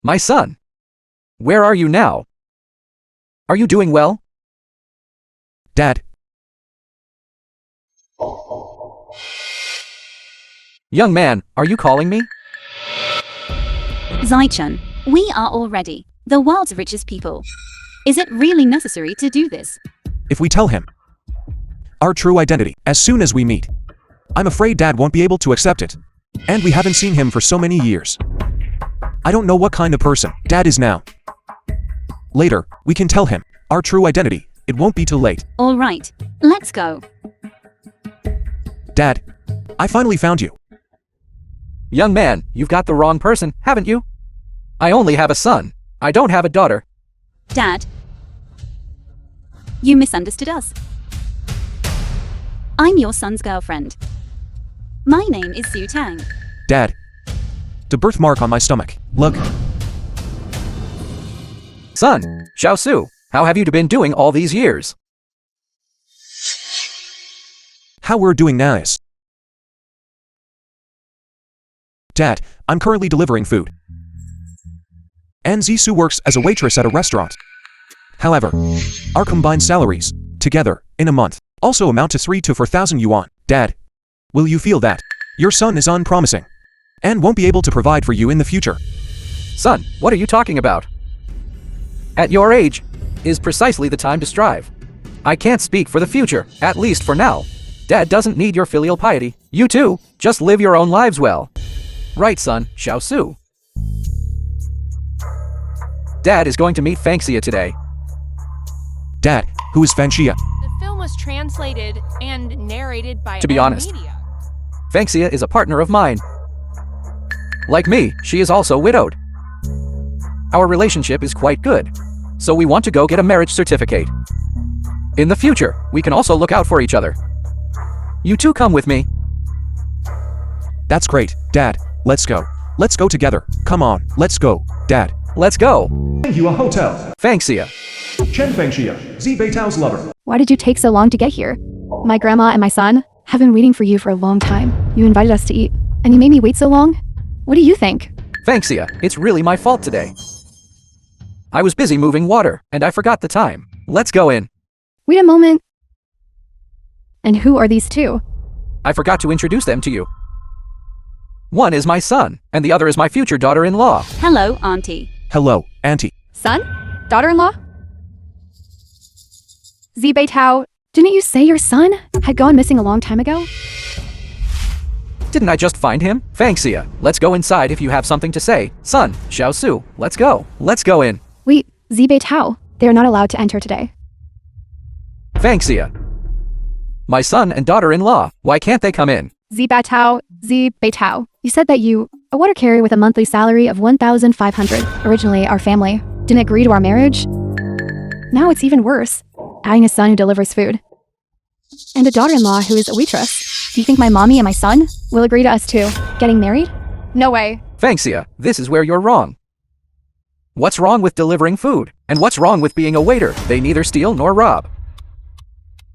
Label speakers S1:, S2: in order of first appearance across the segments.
S1: My son. Where are you now? Are you doing well?
S2: Dad.
S1: Young man, are you calling me?
S3: Zai-chan, we are already the world's richest people. Is it really necessary to do this?
S2: If we tell him our true identity as soon as we meet, I'm afraid Dad won't be able to accept it. And we haven't seen him for so many years. I don't know what kind of person Dad is now. Later, we can tell him our true identity. It won't be too late.
S3: All right, let's go.
S2: Dad, I finally found you.
S1: Young man, you've got the wrong person, haven't you? I only have a son. I don't have a daughter.
S3: Dad, you misunderstood us. I'm your son's girlfriend. My name is Su Tang.
S2: Dad, the birthmark on my stomach. Look.
S1: Son, Xiaosu, how have you been doing all these years?
S2: How we're doing now is. Dad, I'm currently delivering food. And Zisu works as a waitress at a restaurant. However, our combined salaries, together, in a month, also amount to 3 to 4,000 yuan. Dad, will you feel that your son is unpromising and won't be able to provide for you in the future?
S1: Son, what are you talking about? At your age is precisely the time to strive. I can't speak for the future, at least for now. Dad doesn't need your filial piety. You too, just live your own lives well. Right, son, Xiaosu. Dad is going to meet Fangxia today.
S2: Dad, who is Fangxia?
S4: The film was translated and narrated by
S1: To be honest,
S4: Media.
S1: Fangxia is a partner of mine. Like me, she is also widowed. Our relationship is quite good, so we want to go get a marriage certificate. In the future, we can also look out for each other. You two come with me.
S2: That's great, Dad. Let's go. Let's go together. Come on, let's go, Dad.
S1: Let's go.
S5: You a hotel.
S1: Fangxia.
S5: Chen Fengxia, Zi Beitao's lover.
S6: Why did you take so long to get here? My grandma and my son have been waiting for you for a long time. You invited us to eat, and you made me wait so long? What do you think?
S1: Fangxia, it's really my fault today. I was busy moving water, and I forgot the time. Let's go in.
S6: Wait a moment. And who are these two?
S1: I forgot to introduce them to you. One is my son, and the other is my future daughter-in-law.
S3: Hello, Auntie.
S2: Hello, Auntie.
S6: Son? Daughter-in-law? Zi Beitao, didn't you say your son had gone missing a long time ago?
S1: Didn't I just find him? Fangxia, let's go inside if you have something to say. Son, Xiaosu, let's go. Let's go in.
S6: Wait, Zi Beitao, they are not allowed to enter today.
S1: Fangxia. My son and daughter-in-law, why can't they come in?
S6: Zi Beitao, you said that you, a water carrier with a monthly salary of 1,500, originally our family, didn't agree to our marriage? Now it's even worse, adding a son who delivers food. And a daughter-in-law who is a waitress. Do you think my mommy and my son will agree to us too, getting married? No way.
S1: Fangxia, this is where you're wrong. What's wrong with delivering food? And what's wrong with being a waiter? They neither steal nor rob.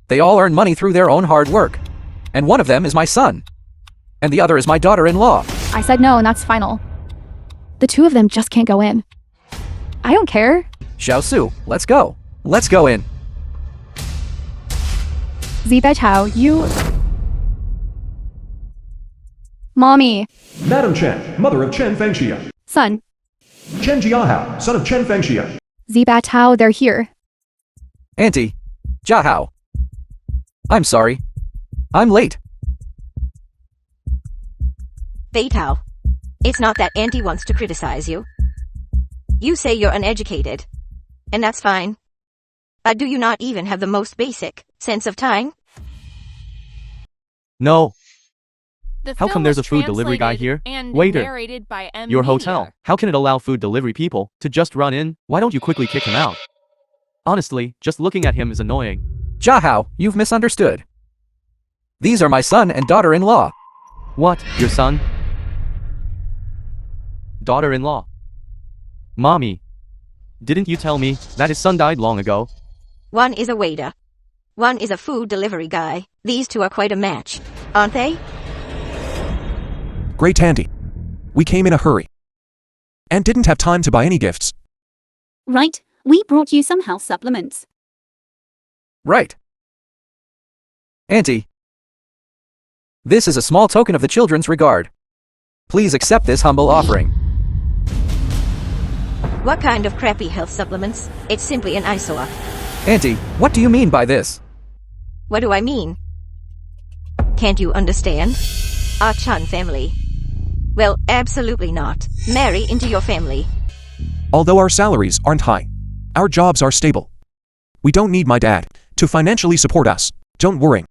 S1: They all earn money through their own hard work. And one of them is my son. And the other is my daughter-in-law.
S6: I said no, and that's final. The two of them just can't go in. I don't care.
S1: Xiaosu, let's go. Let's go in.
S6: Zi Beitao, you... Mommy.
S5: Madam Chen, mother of Chen Fengxia.
S6: Son.
S5: Chen Jiahao, son of Chen Fengxia.
S6: Zi Beitao, they're here.
S1: Auntie. Jiahao. I'm sorry. I'm late.
S7: Beitao, it's not that Auntie wants to criticize you. You say you're uneducated. And that's fine. But do you not even have the most basic sense of time?
S8: No.
S4: The
S8: How
S4: film
S8: come there's
S4: was
S8: a food delivery guy
S4: translated
S8: here?
S4: and
S8: Waiter.
S4: narrated by
S8: Your
S4: Media.
S8: hotel. How can it allow food delivery people to just run in? Why don't you quickly kick him out? Honestly, just looking at him is annoying.
S1: Jiahao, you've misunderstood. These are my son and daughter-in-law.
S8: What? Your son? Daughter-in-law? Mommy. Didn't you tell me that his son died long ago?
S7: One is a waiter. One is a food delivery guy. These two are quite a match, aren't they?
S2: Great, Auntie. We came in a hurry. and didn't have time to buy any gifts.
S3: Right, we brought you some health supplements.
S1: Right. Auntie, this is a small token of the children's regard. Please accept this humble offering.
S7: What kind of crappy health supplements? It's simply an eyesore.
S1: Auntie, what do you mean by this?
S7: What do I mean? Can't you understand? Our Chan family. Well, absolutely not. Marry into your family.
S2: Although our salaries aren't high, our jobs are stable. We don't need my dad to financially support us. Don't worry.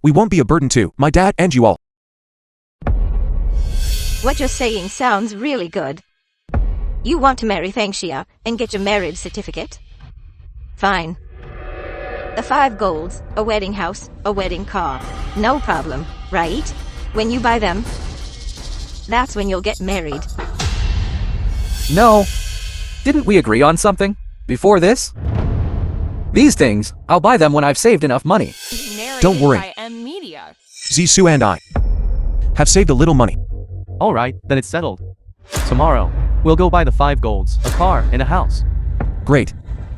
S2: We won't be a burden to my dad and you all.
S7: What you're saying sounds really good. You want to marry Fangxia and get your marriage certificate? Fine. The 5 golds, a wedding house, a wedding car. No problem, right? When you buy them, that's when you'll get married.
S1: No. Didn't we agree on something? Before this? These things, I'll buy them when I've saved enough money.
S4: Narrated
S2: Don't worry.
S4: by M Media.
S2: Zisu and I have saved a little money.
S8: Alright, then it's settled. Tomorrow, we'll go buy the 5 golds, a car, and a house.
S2: Great.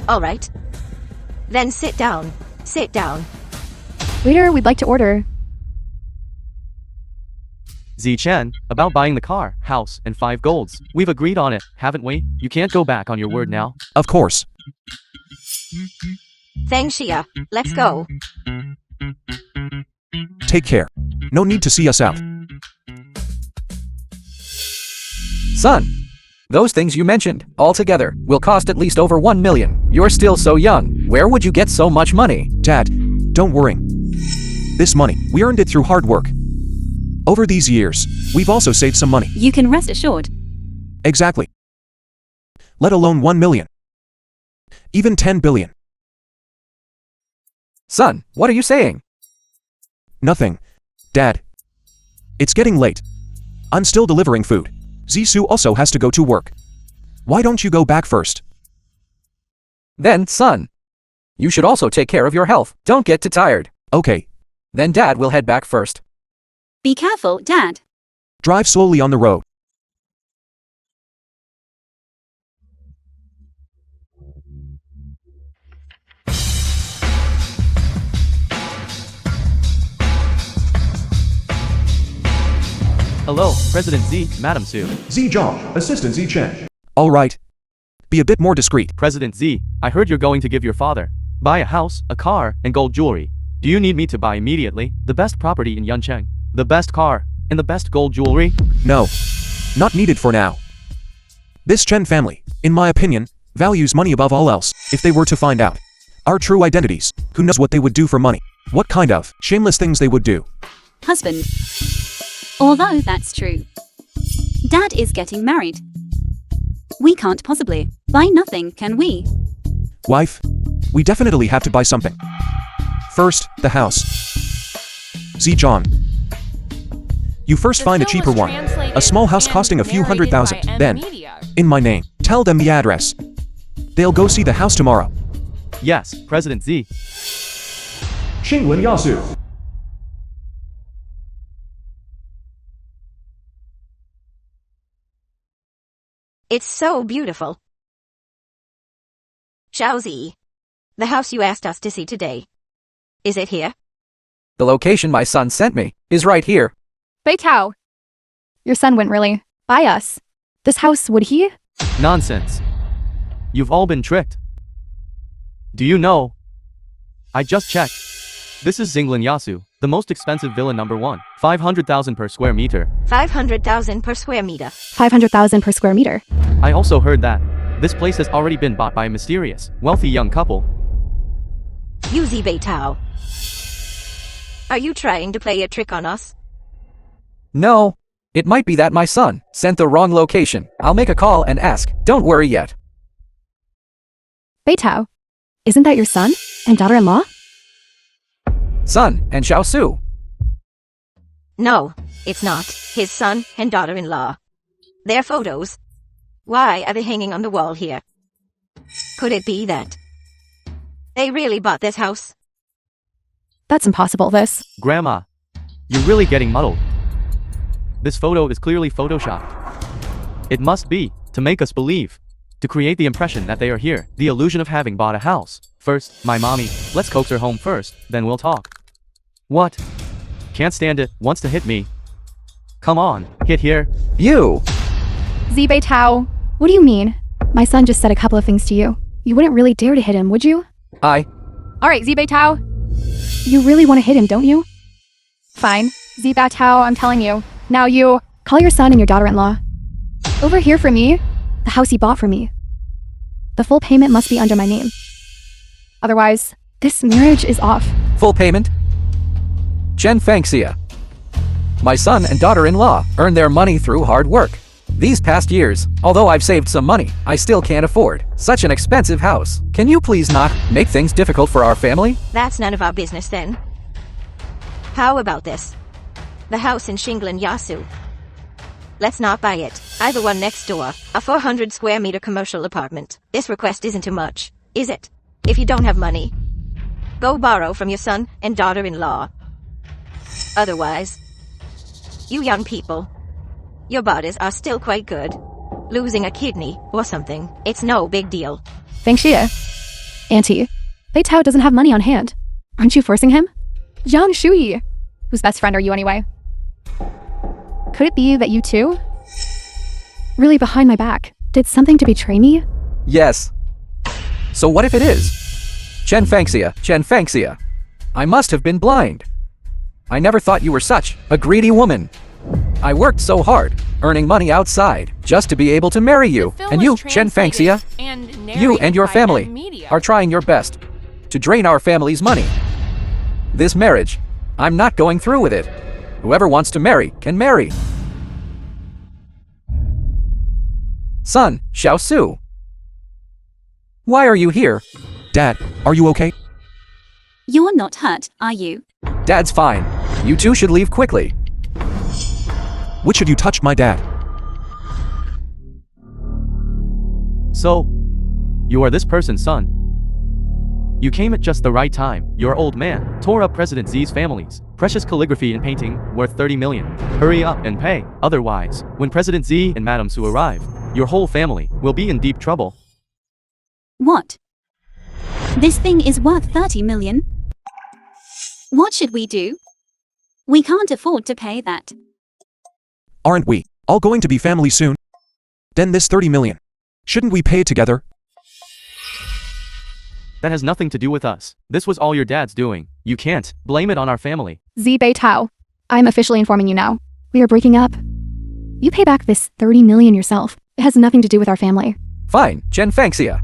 S7: Alright. Then sit down. Sit down.
S6: Waiter, we'd like to order.
S8: Z Chen, about buying the car, house, and 5 golds. We've agreed on it, haven't we? You can't go back on your word now.
S2: Of course.
S7: Fangxia, let's go.
S2: Take care. No need to see us out.
S1: Son, those things you mentioned, all together, will cost at least over 1 million. You're still so young. Where would you get so much money?
S2: Dad, don't worry. This money, we earned it through hard work. Over these years, we've also saved some money.
S3: You can rest assured.
S2: Exactly. Let alone 1 million. Even 10 billion.
S1: Son, what are you saying?
S2: Nothing. Dad. It's getting late. I'm still delivering food. Zisu also has to go to work. Why don't you go back first?
S1: Then, son, you should also take care of your health. Don't get too tired.
S2: Okay.
S1: Then Dad will head back first.
S3: Be careful, Dad.
S2: Drive slowly on the road.
S8: Hello, President Z, Madam Su.
S5: Z Zhang, Assistant Z Chen.
S2: All right. Be a bit more discreet.
S8: President Z, I heard you're going to give your father buy a house, a car, and gold jewelry. Do you need me to buy immediately the best property in Yuncheng, the best car, and the best gold jewelry?
S2: No. Not needed for now. This Chen family, in my opinion, values money above all else. If they were to find out our true identities, who knows what they would do for money? What kind of shameless things they would do?
S3: Husband. Although that's true. Dad is getting married. We can't possibly buy nothing, can we?
S2: Wife, we definitely have to buy something. First, the house. Zijan. You first
S4: The
S2: find a
S4: film
S2: cheaper
S4: was
S2: one.
S4: translated
S2: A small house
S4: and
S2: costing a few
S4: narrated
S2: $100,000.
S4: by M
S2: Then,
S4: Media.
S2: in my name, tell them the address. They'll go see the house tomorrow.
S8: Yes, President Z.
S5: Xinglin Yasu.
S7: It's so beautiful. Xiaozi. The house you asked us to see today. Is it here?
S1: The location my son sent me is right here.
S6: Beitao. Your son wouldn't really buy us this house, would he?
S8: Nonsense. You've all been tricked. Do you know? I just checked. This is Xinglin Yasu, the most expensive villa number 1. 500,000 per square meter.
S7: 500,000 per square meter.
S6: 500,000 per square meter.
S8: I also heard that this place has already been bought by a mysterious, wealthy young couple.
S7: Yuzi Beitao. Are you trying to play a trick on us?
S1: No. It might be that my son sent the wrong location. I'll make a call and ask. Don't worry yet.
S6: Beitao. Isn't that your son and daughter-in-law?
S1: Son and Xiao Su.
S7: No, it's not. His son and daughter-in-law. Their photos. Why are they hanging on the wall here? Could it be that they really bought this house?
S6: That's impossible, this.
S8: Grandma, you're really getting muddled. This photo is clearly photoshopped. It must be to to make us believe. To create the impression that they are here, the illusion of having bought a house. First, my mommy, let's coax her home first, then we'll talk. What? Can't stand it, wants to hit me. Come on, hit here.
S1: You!
S6: Zibei Tao, what do you mean? My son just said a couple of things to you. You wouldn't really dare to hit him, would you? Alright, Zibei Tao. You really want to hit him, don't you? Fine. Zibei Tao, I'm telling you. Now you call your son and your daughter-in-law. Over here for me, the house he bought for me. The full payment must be under my name. Otherwise, this marriage is off.
S1: Full payment? Chen Fangxia. My son and daughter-in-law earn their money through hard work. These past years, although I've saved some money, I still can't afford such an expensive house. Can you please not make things difficult for our family?
S7: That's none of our business then. How about this? The house in Xinglan Yasu. Let's not buy it. I the one next door, a 400 square meter commercial apartment. This request isn't too much, is it? If you don't have money, go borrow from your son and daughter-in-law. Otherwise, you young people, your bodies are still quite good. Losing a kidney or something, it's no big deal.
S6: Fangxia. Auntie, Bei Tao doesn't have money on hand. Aren't you forcing him? Zhang Shui. Whose best friend are you anyway? Could it be that you too? Really behind my back, did something to betray me?
S1: Yes. So what if it is? Chen Fangxia. I must have been blind. I never thought you were such a greedy woman. I worked so hard, earning money outside, just to be able to marry you. And you, Chen Fangxia, you and your family are trying your best to drain our family's money. This marriage, I'm not going through with it. Whoever wants to marry can marry. Son, Xiaosu. Why are you here?
S2: Dad, are you okay?
S3: You're not hurt, are you?
S1: Dad's fine. You two should leave quickly.
S2: Which should you touch my dad?
S8: So, you are this person's son. You came at just the right time. Your old man tore up President Zi's family's precious calligraphy and painting worth 30 million. Hurry up and pay. Otherwise, when President Z and Madame Su arrive, your whole family will be in deep trouble.
S3: What? This thing is worth 30 million? What should we do? We can't afford to pay that.
S2: Aren't we all going to be family soon? Then this 30 million. Shouldn't we pay it together?
S8: That has nothing to do with us. This was all your dad's doing. You can't blame it on our family.
S6: Zibei Tao, I'm officially informing you now. We are breaking up. You pay back this 30 million yourself. It has nothing to do with our family.
S1: Fine, Chen Fangxia.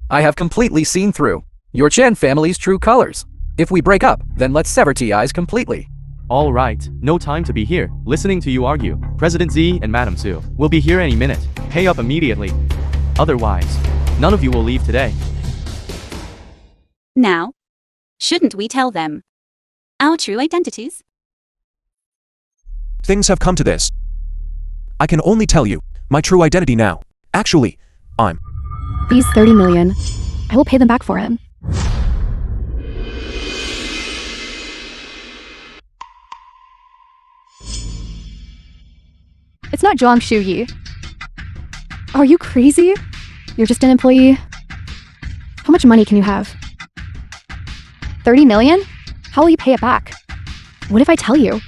S1: I have completely seen through your Chen family's true colors. If we break up, then let's sever ties completely.
S8: All right, no time to be here, listening to you argue. President Z and Madame Su will be here any minute. Pay up immediately. Otherwise, none of you will leave today.
S3: Now, shouldn't we tell them our true identities?
S2: Things have come to this. I can only tell you my true identity now. Actually, I'm...
S6: These 30 million, I will pay them back for him. It's not Zhang Shuyi. Are you crazy? You're just an employee. How much money can you have? 30 million? How will you pay it back? What if I tell you?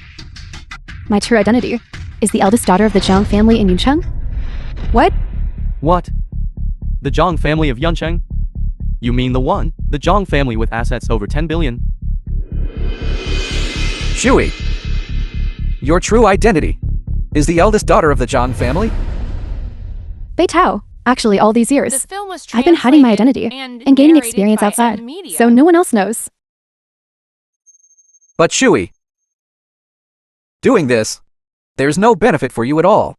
S6: My true identity is the eldest daughter of the Zhang family in Yuncheng? What?
S8: What? The Zhang family of Yuncheng? You mean the Zhang family with assets over 10 billion?
S1: Shui, your true identity is the eldest daughter of the Zhang family?
S6: Bei Tao. Actually, all these years,
S4: The film was
S6: I've been hiding my
S4: translated
S6: identity
S4: and
S6: gaining
S4: narrated
S6: experience
S4: by
S6: outside,
S4: Media.
S6: so no one else knows.
S1: But Shui, doing this, there's no benefit for you at all.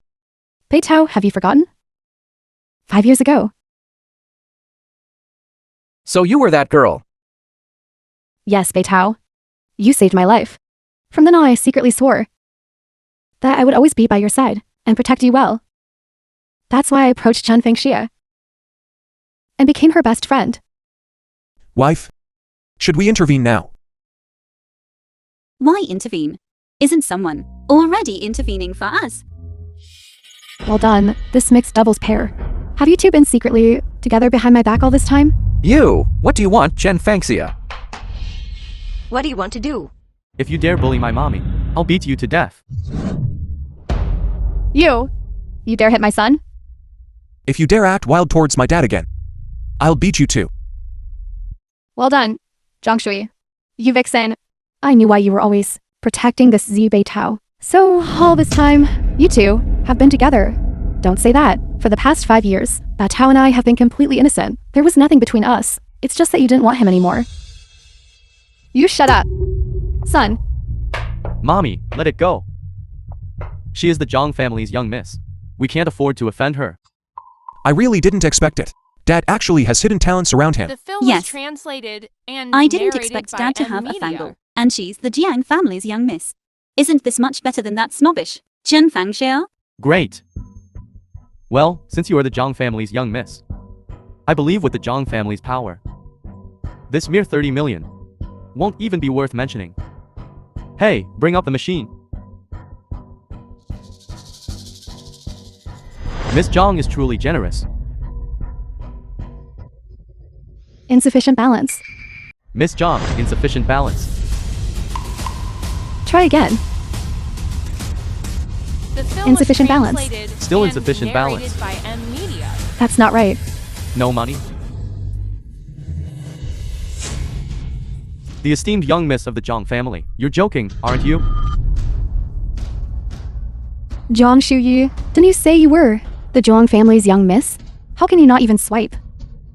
S6: Bei Tao, have you forgotten? 5 years ago.
S1: So you were that girl.
S6: Yes, Bei Tao. You saved my life. From then on, I secretly swore that I would always be by your side and protect you well. That's why I approached Chen Fangxia and became her best friend.
S2: Wife? Should we intervene now?
S3: Why intervene? Isn't someone already intervening for us?
S6: Well done. This mixed doubles pair. Have you two been secretly together behind my back all this time?
S1: You! What do you want, Jen Fangxia?
S7: What do you want to do?
S8: If you dare bully my mommy, I'll beat you to death.
S6: You dare hit my son?
S2: If you dare act wild towards my dad again, I'll beat you too.
S6: Well done, Zhang Shui. You vixen. I knew why you were always protecting this Zi Beitao. So, all this time, you two have been together. Don't say that. For the past 5 years, Batao and I have been completely innocent. There was nothing between us. It's just that you didn't want him anymore. You shut up. Son.
S8: Mommy, let it go. She is the Zhang family's young miss. We can't afford to offend her.
S2: I really didn't expect it. Dad actually has hidden talents around him.
S4: The film
S3: Yes.
S4: was translated and
S3: I didn't
S4: narrated
S3: expect
S4: by
S3: Dad to
S4: M
S3: have a
S4: Media.
S3: fangle, and she's the Jiang family's young miss. Isn't this much better than that snobbish Chen Fangxia?
S8: Great. Well, since you are the Zhang family's young miss, I believe with the Zhang family's power, this mere 30 million won't even be worth mentioning. Hey, bring up the machine. Miss Zhang is truly generous.
S6: Insufficient balance.
S8: Miss Zhang, insufficient balance.
S6: Try again.
S4: The film
S6: Insufficient
S4: was
S6: balance.
S4: translated
S8: Still
S4: and
S8: insufficient
S4: narrated
S8: balance.
S4: by M Media.
S6: That's not right.
S8: No money. The esteemed young miss of the Zhang family. You're joking, aren't you?
S6: Zhang Shuyi, didn't you say you were the Zhang family's young miss? How can you not even swipe?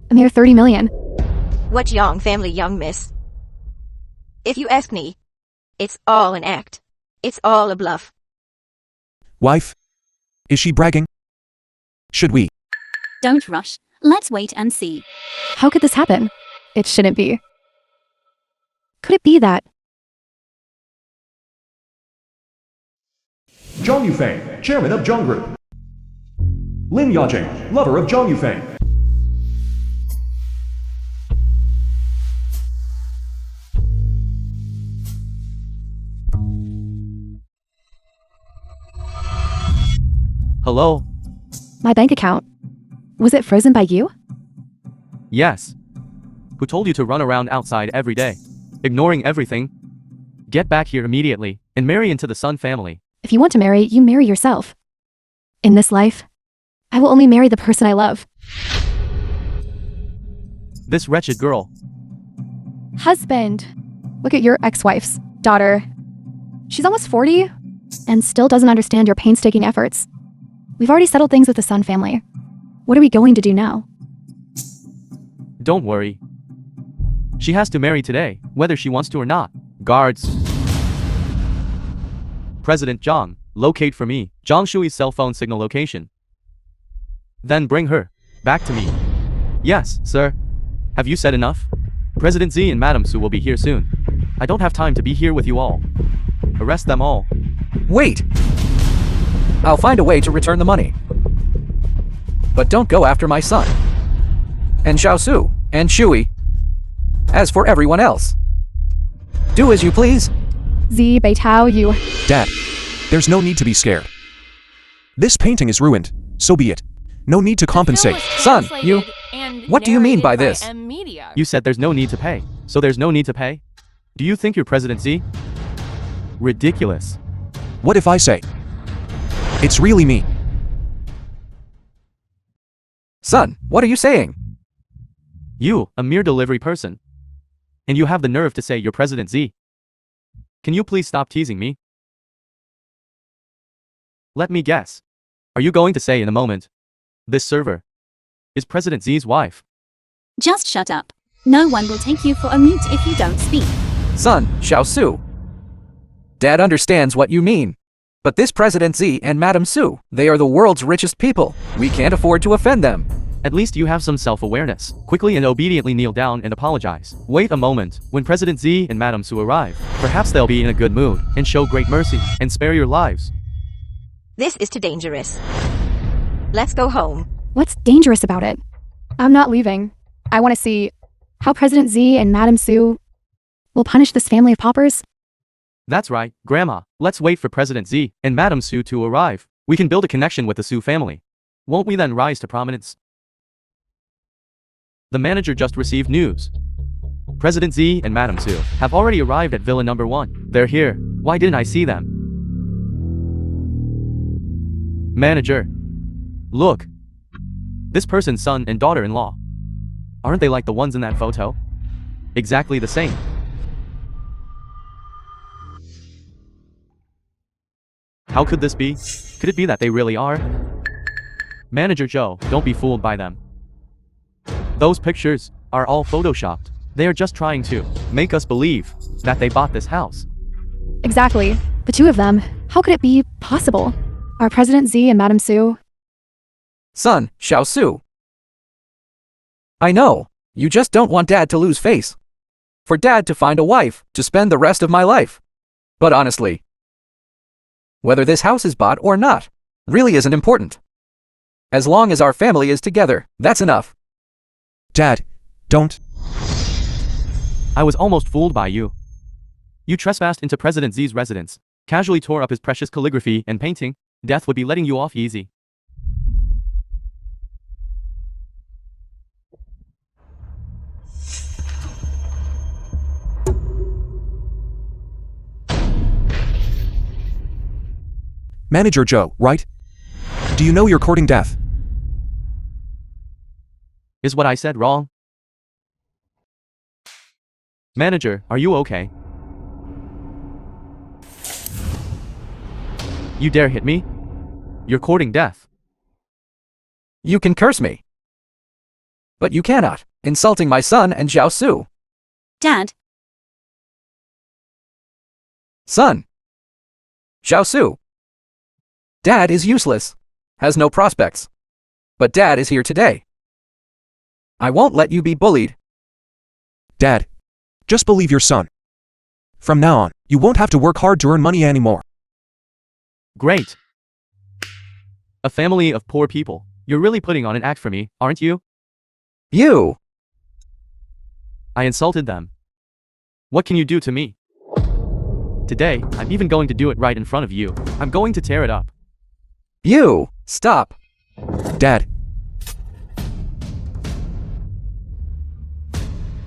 S6: A mere 30 million.
S7: What young family young miss? If you ask me, it's all an act. It's all a bluff.
S2: Wife? Is she bragging? Should we?
S3: Don't rush. Let's wait and see.
S6: How could this happen? It shouldn't be. Could it be that?
S5: Zhang Yufeng, chairman of Zhang Group. Lin Yajing, lover of Zhang Yufeng.
S8: Hello?
S6: My bank account. Was it frozen by you?
S8: Yes. Who told you to run around outside every day, ignoring everything? Get back here immediately and marry into the Sun family.
S6: If you want to marry, you marry yourself. In this life, I will only marry the person I love.
S8: This wretched girl.
S6: Husband. Look at your ex-wife's daughter. She's almost 40 and still doesn't understand your painstaking efforts. We've already settled things with the Sun family. What are we going to do now?
S8: Don't worry. She has to marry today, whether she wants to or not. Guards. President Zhang, locate for me Zhang Shui's cell phone signal location. Then bring her back to me. Yes, sir. Have you said enough? President Z and Madam Su will be here soon. I don't have time to be here with you all. Arrest them all.
S1: Wait! I'll find a way to return the money. But don't go after my son. And Xiaosu, and Shui. As for everyone else, do as you please.
S6: Zi Beitao, you.
S2: Dad, there's no need to be scared. This painting is ruined, so be it. No need to
S4: The film
S2: compensate.
S4: was
S1: Son, you-
S4: translated and
S1: what do you mean by
S4: narrated
S1: this?
S4: M Media.
S8: You said there's no need to pay, so there's no need to pay? Do you think you're President Z? Ridiculous.
S2: What if I say? It's really me.
S1: Son, what are you saying?
S8: You, a mere delivery person. And you have the nerve to say you're President Z. Can you please stop teasing me? Let me guess. Are you going to say in a moment, this server is President Z's wife?
S3: Just shut up. No one will take you for a mute if you don't speak.
S1: Son, Xiaosu. Dad understands what you mean. But this President Z and Madam Su, they are the world's richest people. We can't afford to offend them.
S8: At least you have some self-awareness. Quickly and obediently kneel down and apologize. Wait a moment. When President Z and Madam Su arrive, perhaps they'll be in a good mood and show great mercy and spare your lives.
S7: This is too dangerous. Let's go home.
S6: What's dangerous about it? I'm not leaving. I want to see how President Z and Madam Su will punish this family of paupers.
S8: That's right, Grandma. Let's wait for President Z and Madam Su to arrive. We can build a connection with the Su family. Won't we then rise to prominence? The manager just received news. President Z and Madam Su have already arrived at Villa number 1. They're here. Why didn't I see them? Manager. Look. This person's son and daughter-in-law. Aren't they like the ones in that photo? Exactly the same. How could this be? Could it be that they really are? Manager Joe, don't be fooled by them. Those pictures are all photoshopped. They are just trying to make us believe that they bought this house.
S6: Exactly. The two of them. How could it be possible? Are President Z and Madam Su?
S1: Son, Xiao Su. I know. You just don't want Dad to lose face. For Dad to find a wife to spend the rest of my life. But honestly, whether this house is bought or not, really isn't important. As long as our family is together, that's enough.
S2: Dad, don't.
S8: I was almost fooled by you. You trespassed into President Z's residence, casually tore up his precious calligraphy and painting. Death would be letting you off easy.
S2: Manager Joe, right? Do you know you're courting death?
S8: Is what I said wrong? Manager, are you okay? You dare hit me? You're courting death.
S1: You can curse me. But you cannot, insulting my son and Xiao Su.
S3: Dad,
S1: Son. Xiao Su. Dad is useless. Has no prospects. But Dad is here today. I won't let you be bullied.
S2: Dad, just believe your son. From now on, you won't have to work hard to earn money anymore.
S8: Great. A family of poor people. You're really putting on an act for me, aren't you?
S1: You.
S8: I insulted them. What can you do to me? Today, I'm even going to do it right in front of you. I'm going to tear it up.
S1: You. Stop.
S2: Dad,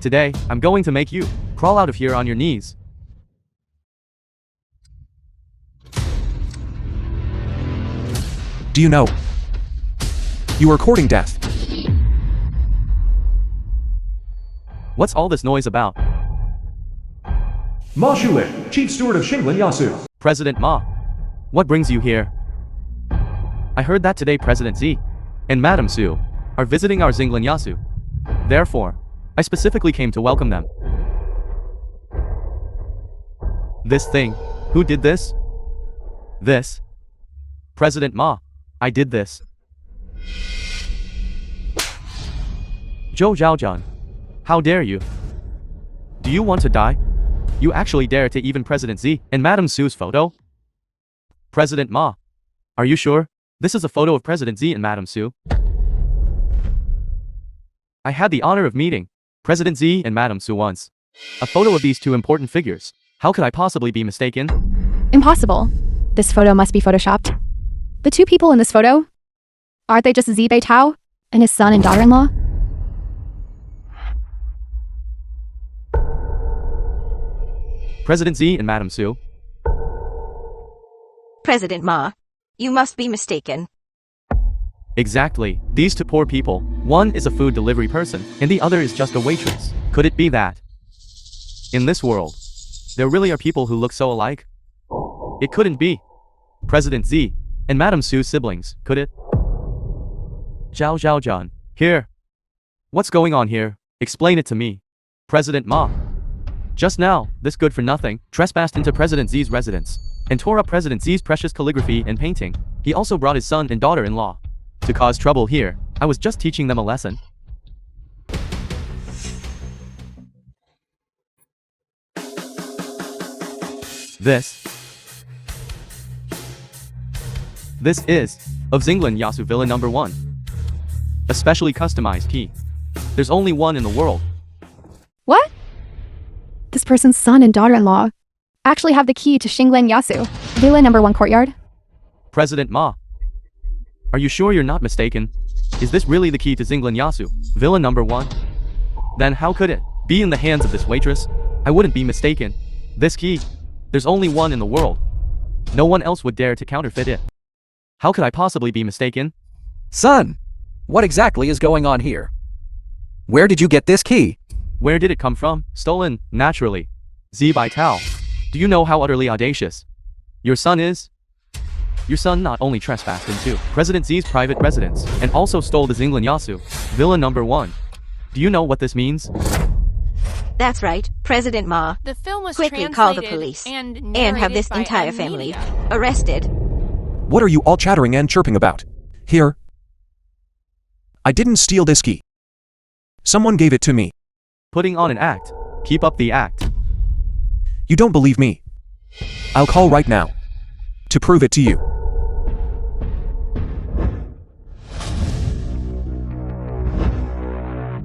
S8: Today, I'm going to make you crawl out of here on your knees.
S2: do you know? You are courting death.
S8: What's all this noise about?
S5: Ma Shuling, Chief Steward of Xinglan Yasu.
S8: President Ma, what brings you here? I heard that today President Z and Madam Su are visiting our Xinglan Yasu. Therefore, I specifically came to welcome them. This thing, who did this? This. President Ma, I did this. Zhou Zhaojian, how dare you? Do you want to die? You actually dare to even President Z and Madam Su's photo? President Ma, are you sure? This is a photo of President Z and Madam Su. I had the honor of meeting President Z and Madam Su once. A photo of these two important figures. How could I possibly be mistaken?
S6: Impossible. This photo must be photoshopped. The two people in this photo? Aren't they just Zibei Tao and his son and daughter-in-law?
S8: President Z and Madam Su.
S7: President Ma, you must be mistaken.
S8: Exactly. These two poor people. One is a food delivery person, and the other is just a waitress. Could it be that? In this world, there really are people who look so alike? It couldn't be President Z and Madam Su's siblings, could it? Zhao Zhaojian, here. What's going on here? Explain it to me. President Ma. Just now, this good-for-nothing trespassed into President Z's residence and tore up President Z's precious calligraphy and painting. He also brought his son and daughter-in-law to cause trouble here. I was just teaching them a lesson. This is of Xinglan Yasu Villa number 1. A specially customized key. There's only one in the world.
S6: What? This person's son and daughter-in-law actually have the key to Xinglan Yasu, Villa number 1 courtyard?
S8: President Ma, Are you sure you're not mistaken? Is this really the key to Zinglan Yasu, villain number 1? Then how could it be in the hands of this waitress? I wouldn't be mistaken. This key, there's only one in the world. No one else would dare to counterfeit it. How could I possibly be mistaken?
S1: Son, what exactly is going on here? Where did you get this key?
S8: Where did it come from? Stolen, naturally. Z by Tao. Do you know how utterly audacious your son is? Your son not only trespassed into President Z's private residence, and also stole the Zinglan Yasu, villain number 1. Do you know what this means?
S7: That's right, President Ma.
S4: The film was
S7: Quickly call the
S4: translated
S7: police
S4: and
S7: and have
S4: narrated
S7: this
S4: by
S7: entire
S4: M
S7: family
S4: Media.
S7: arrested.
S2: What are you all chattering and chirping about? Here. I didn't steal this key. Someone gave it to me.
S8: Putting on an act. Keep up the act.
S2: You don't believe me. I'll call right now. To prove it to you.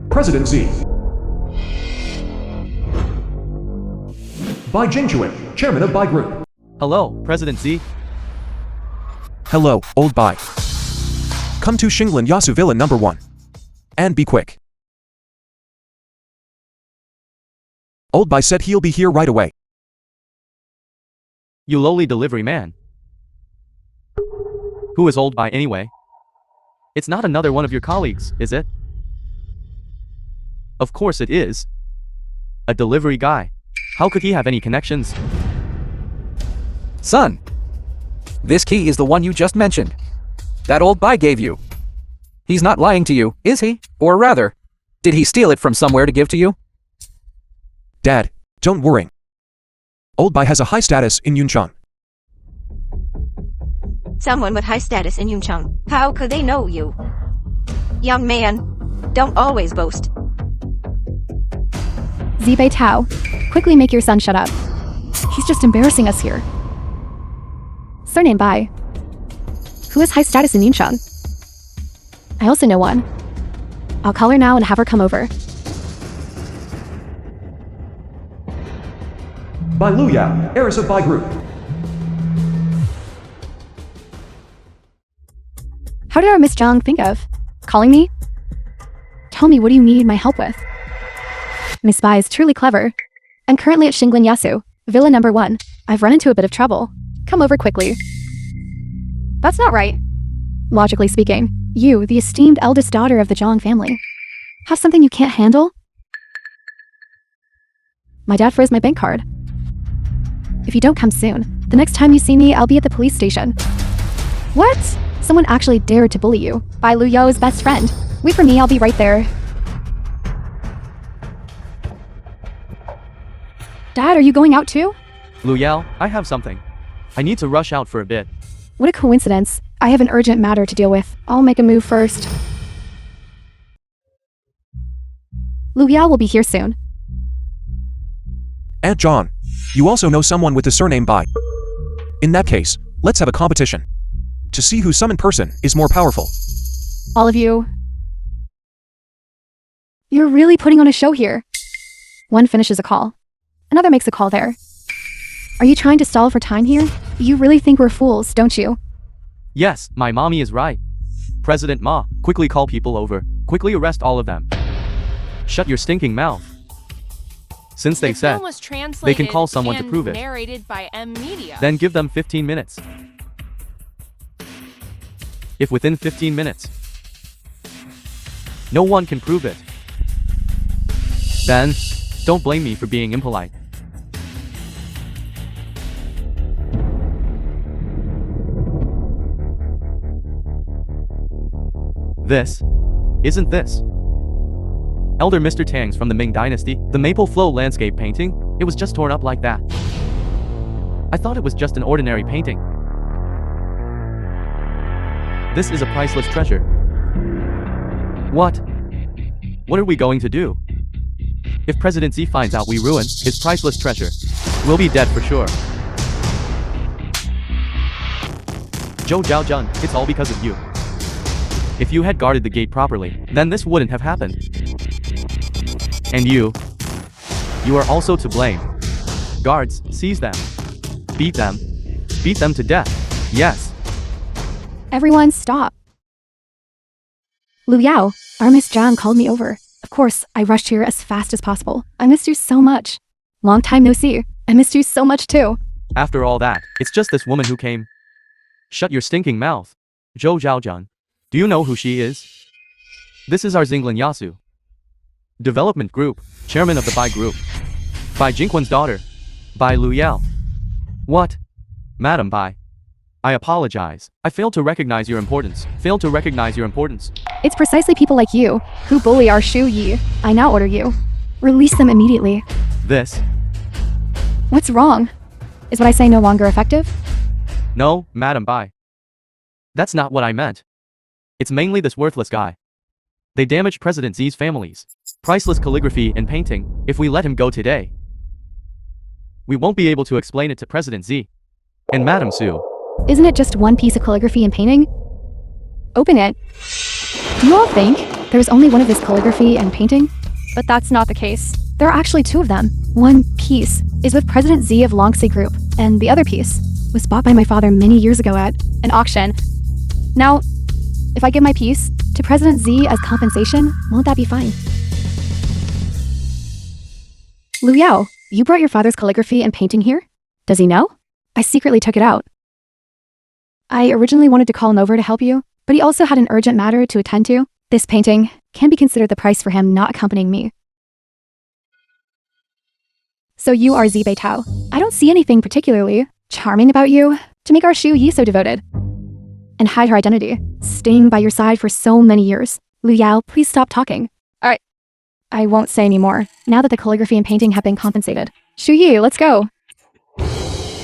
S5: President Z. Bai Jingchuan, Chairman of Bai Group.
S8: Hello, President Z.
S2: Hello, old Bai. Come to Zinglan Yasu villain number 1. And be quick. Old Bai said he'll be here right away.
S8: You lowly delivery man. Who is old by anyway? It's not another one of your colleagues, is it? Of course it is. A delivery guy. How could he have any connections?
S1: Son, this key is the one you just mentioned. That old Bai gave you. He's not lying to you, is he? Or rather, did he steal it from somewhere to give to you?
S2: Dad, don't worry. Old Bai has a high status in Yuncheng.
S7: Someone with high status in Yuncheng. How could they know you? Young man, don't always boast.
S6: Zibei Tao, quickly make your son shut up. He's just embarrassing us here. Surname Bai. Who has high status in Yuncheng? I also know one. I'll call her now and have her come over.
S5: Bai Luya, heiress of Bai Group.
S6: How did our Miss Zhang think of calling me? Tell me, what do you need my help with? Miss Bai is truly clever. I'm currently at Zinglan Yasu, villa number 1. I've run into a bit of trouble. Come over quickly. That's not right. Logically speaking, you, the esteemed eldest daughter of the Zhang family, have something you can't handle? My dad froze my bank card. If you don't come soon, the next time you see me, I'll be at the police station. What? Someone actually dared to bully you. Bai Lu Yo's best friend. Wait for me, I'll be right there. Dad, are you going out too?
S8: Lu Yao, I have something. I need to rush out for a bit.
S6: What a coincidence. I have an urgent matter to deal with. I'll make a move first. Lu Yao will be here soon.
S2: Aunt John, you also know someone with the surname Bai. In that case, let's have a competition. To see who summon person is more powerful.
S6: All of you. You're really putting on a show here. One finishes a call. Another makes a call there. Are you trying to stall for time here? You really think we're fools, don't you?
S8: Yes, my mommy is right. President Ma, quickly call people over. Quickly arrest all of them. Shut your stinking mouth. Since they
S4: The
S8: said
S4: film was
S8: they can call
S4: translated
S8: someone to
S4: and
S8: prove it,
S4: narrated by M Media.
S8: then give them 15 minutes. If within 15 minutes no one can prove it, then don't blame me for being impolite. This isn't this. Elder Mr. Tang's from the Ming Dynasty, the Maple Flow landscape painting, it was just torn up like that. I thought it was just an ordinary painting. This is a priceless treasure. What? What are we going to do? If President Z finds out we ruin his priceless treasure, we'll be dead for sure. Zhou Zhaojun, it's all because of you. If you had guarded the gate properly, then this wouldn't have happened. And you are also to blame. Guards, seize them. Beat them to death. Yes.
S6: Everyone stop. Lu Yao, our Miss Zhang called me over. Of course, I rushed here as fast as possible. I missed you so much. Long time no see. I missed you so much too.
S8: After all that, it's just this woman who came. Shut your stinking mouth. Zhou Zhaojun. Do you know who she is? This is our Zinglin Yasu. Development Group, chairman of the Bai Group. Bai Jingquan's daughter. Bai Lu Yao. What? Madam Bai. I apologize. I failed to recognize your importance.
S6: It's precisely people like you who bully our Shu Yi. I now order you. Release them immediately.
S8: This?
S6: What's wrong? Is what I say no longer effective?
S8: No, Madam Bai. That's not what I meant. It's mainly this worthless guy. They damaged President Zi's families. Priceless calligraphy and painting. If we let him go today, we won't be able to explain it to President Z. And Madam Su.
S6: Isn't it just one piece of calligraphy and painting? Open it. Do you all think there's only one of this calligraphy and painting? But that's not the case. There are actually two of them. One piece is with President Z of Longxi Group, and the other piece was bought by my father many years ago at an auction. Now, if I give my piece to President Z as compensation, won't that be fine? Lu Yao, you brought your father's calligraphy and painting here? Does he know? I secretly took it out. I originally wanted to call him over to help you, but he also had an urgent matter to attend to. This painting can be considered the price for him not accompanying me. So you are Zi Beitao. I don't see anything particularly charming about you to make our Shu Yi so devoted and hide her identity, staying by your side for so many years. Lu Yao, please stop talking. Alright, I won't say any more, now that the calligraphy and painting have been compensated. Shu Yi, let's go.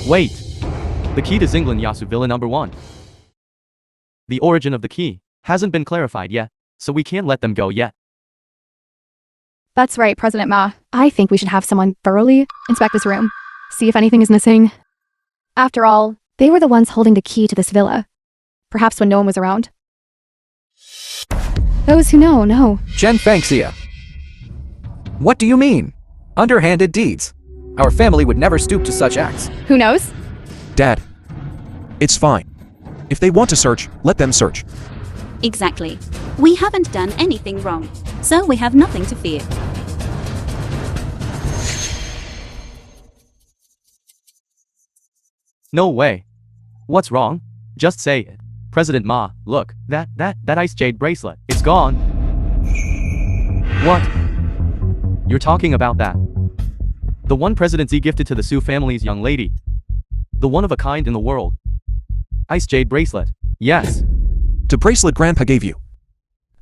S8: Wait. The key to Zinglin Yasu Villa number 1. The origin of the key hasn't been clarified yet, so we can't let them go yet.
S6: That's right, President Ma. I think we should have someone thoroughly inspect this room, see if anything is missing. After all, they were the ones holding the key to this villa. Perhaps when no one was around. Those who know.
S1: Chen Fangxia. What do you mean? Underhanded deeds. Our family would never stoop to such acts.
S6: Who knows?
S2: Dad. It's fine. If they want to search, let them search.
S3: Exactly. We haven't done anything wrong, so we have nothing to fear.
S8: No way. What's wrong? Just say it. President Ma, look, that ice jade bracelet, it's gone. What? You're talking about that? The one President Z gifted to the Su family's young lady. The one of a kind in the world. Ice jade bracelet. Yes.
S2: The bracelet Grandpa gave you.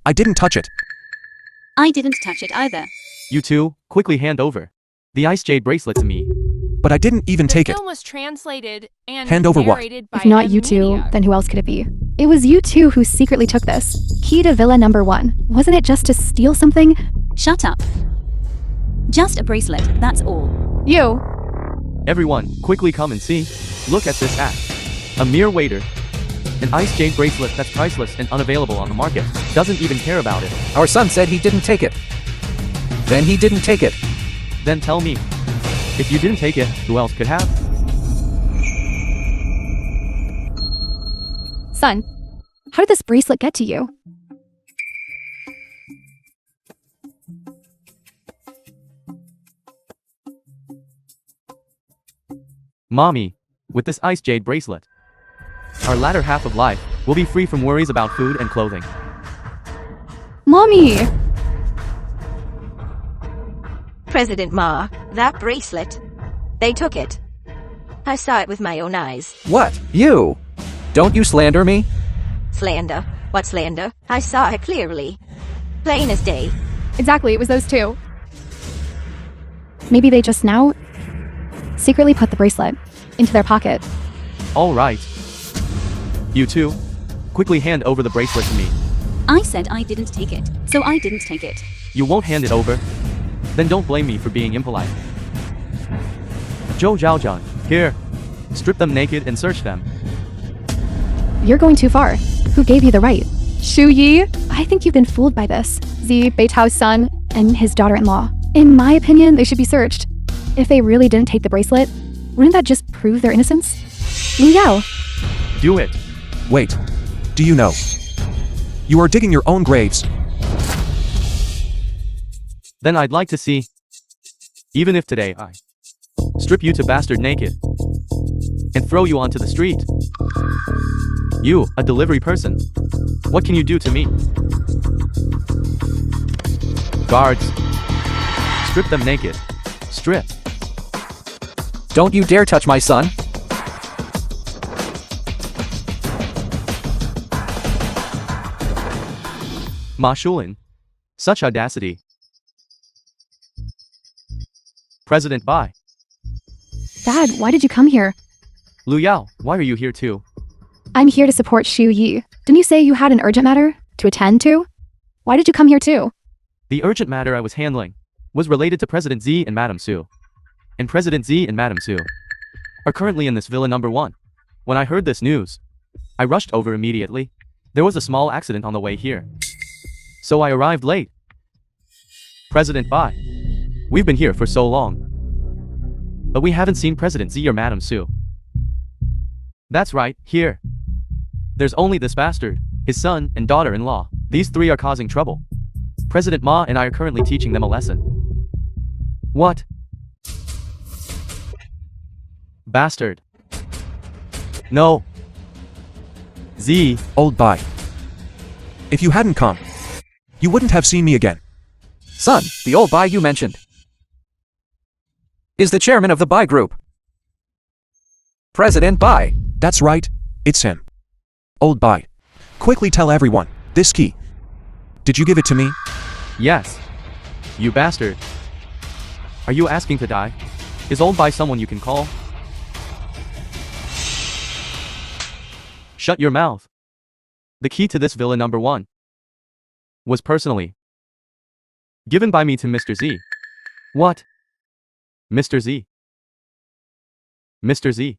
S2: I didn't touch it.
S3: I didn't touch it either.
S8: You two, quickly hand over the ice jade bracelet to me.
S2: But I didn't even take
S4: The
S2: it.
S4: film was translated and
S2: Hand over what?
S4: narrated by
S6: If not
S4: a
S6: you two,
S4: maniac.
S6: then who else could it be? It was you two who secretly took this. Key to Villa number 1. Wasn't it just to steal something?
S3: Shut up. Just a bracelet, that's all.
S6: You.
S8: Everyone, quickly come and see. Look at this act. A mere waiter. An ice jade bracelet that's priceless and unavailable on the market. Doesn't even care about it.
S1: Our son said he didn't take it. Then he didn't take it.
S8: Then tell me. If you didn't take it, who else could have?
S6: Son, how did this bracelet get to you?
S8: Mommy, with this ice jade bracelet, our latter half of life will be free from worries about food and clothing.
S6: Mommy!
S7: President Ma, that bracelet. They took it. I saw it with my own eyes.
S1: What? You? Don't you slander me?
S7: Slander? What slander? I saw it clearly. Plain as day.
S6: Exactly, it was those two. Maybe they just now secretly put the bracelet into their pocket.
S8: All right. You two, quickly hand over the bracelet to me.
S3: I said I didn't take it, so I didn't take it.
S8: You won't hand it over? Then don't blame me for being impolite. Zhou Zhaojun, here. Strip them naked and search them.
S6: You're going too far. Who gave you the right? Shu Yi? I think you've been fooled by this. Zi Beitao's son and his daughter-in-law. In my opinion, they should be searched. If they really didn't take the bracelet, wouldn't that just prove their innocence? Lu Yao.
S8: Do it.
S2: Wait. Do you know? You are digging your own graves
S8: Then I'd like to see. Even if today I strip you to bastard naked and throw you onto the street. You, a delivery person. What can you do to me? Guards. Strip them naked. Strip.
S1: Don't you dare touch my son.
S8: Ma Shulin. Such audacity. President Bai.
S6: Dad, why did you come here?
S8: Lu Yao, why are you here too?
S6: I'm here to support Xu Yi. Didn't you say you had an urgent matter to attend to? Why did you come here too?
S8: The urgent matter I was handling was related to President Z and Madame Su. And President Z and Madame Su are currently in this villa number 1. When I heard this news, I rushed over immediately. There was a small accident on the way here, so I arrived late. President Bai, we've been here for so long, but we haven't seen President Z or Madame Su. That's right, here. There's only this bastard, his son, and daughter-in-law. These 3 are causing trouble. President Ma and I are currently teaching them a lesson. What? Bastard. No. Z.
S2: Old Bai. If you hadn't come, you wouldn't have seen me again.
S1: Son, the old Bai you mentioned, is the chairman of the Bai Group. President Bai.
S2: That's right, it's him. Old Bai. Quickly tell everyone, this key. Did you give it to me?
S8: Yes. You bastard. Are you asking to die? Is old Bai someone you can call? Shut your mouth. The key to this villa number 1 was personally given by me to Mr. Z. What? Mr. Z. Mr. Z.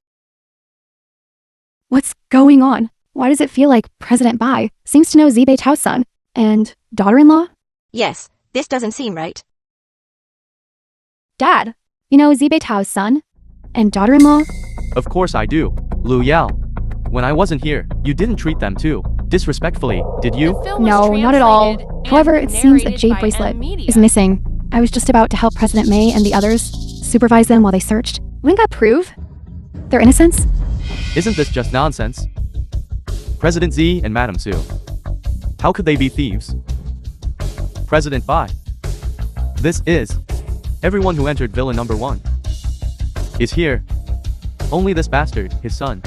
S6: What's going on? Why does it feel like President Bai seems to know Zibei Tao's son and daughter-in-law?
S7: Yes, this doesn't seem right.
S6: Dad, you know Zibei Tao's son and daughter-in-law?
S8: Of course I do. Lu Yao. When I wasn't here, you didn't treat them too disrespectfully, did you?
S4: The film was
S6: No, not at all.
S4: translated
S6: However,
S4: and
S6: it seems a
S4: narrated
S6: jade
S4: by
S6: bracelet
S4: Media.
S6: is missing. I was just about to help President May and the others supervise them while they searched. Wouldn't that prove their innocence?
S8: Isn't this just nonsense? President Z and Madame Su. How could they be thieves? President Bai. This is everyone who entered villa number 1 is here. Only this bastard, his son,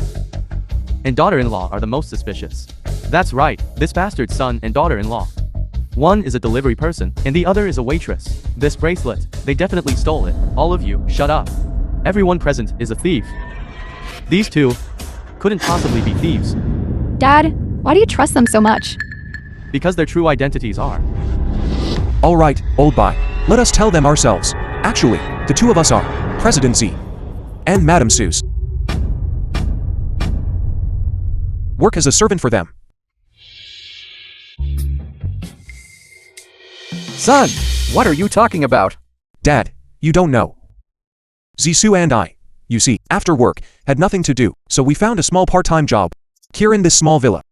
S8: and daughter-in-law are the most suspicious. That's right, this bastard's son and daughter-in-law. One is a delivery person, and the other is a waitress. This bracelet, they definitely stole it. All of you, shut up. Everyone present is a thief. These 2 couldn't possibly be thieves,
S6: Dad, why do you trust them so much?
S8: because their true identities are.
S2: All right, Old Bai. Let us tell them ourselves. Actually, the 2 of us are President Z and Madame Su's. Work as a servant for them.
S1: Son, what are you talking about?
S2: Dad, you don't know. Zizou and I, you see, after work, had nothing to do, so we found a small part-time job here in this small villa,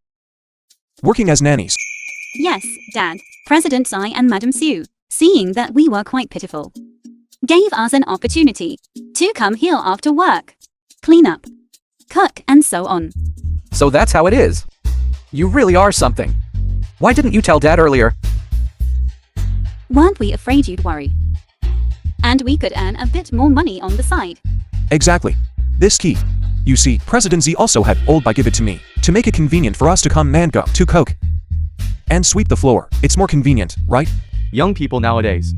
S2: working as nannies.
S3: Yes, Dad. President Tsai and Madame Su, seeing that we were quite pitiful, gave us an opportunity to come here after work, clean up, cook, and so on.
S1: So that's how it is. You really are something. Why didn't you tell Dad earlier?
S3: Weren't we afraid you'd worry? And we could earn a bit more money on the side.
S2: Exactly. This key. You see, President Z also had Old Bai give it to me, to make it convenient for us to come and go to cook and sweep the floor. It's more convenient, right?
S8: Young people nowadays,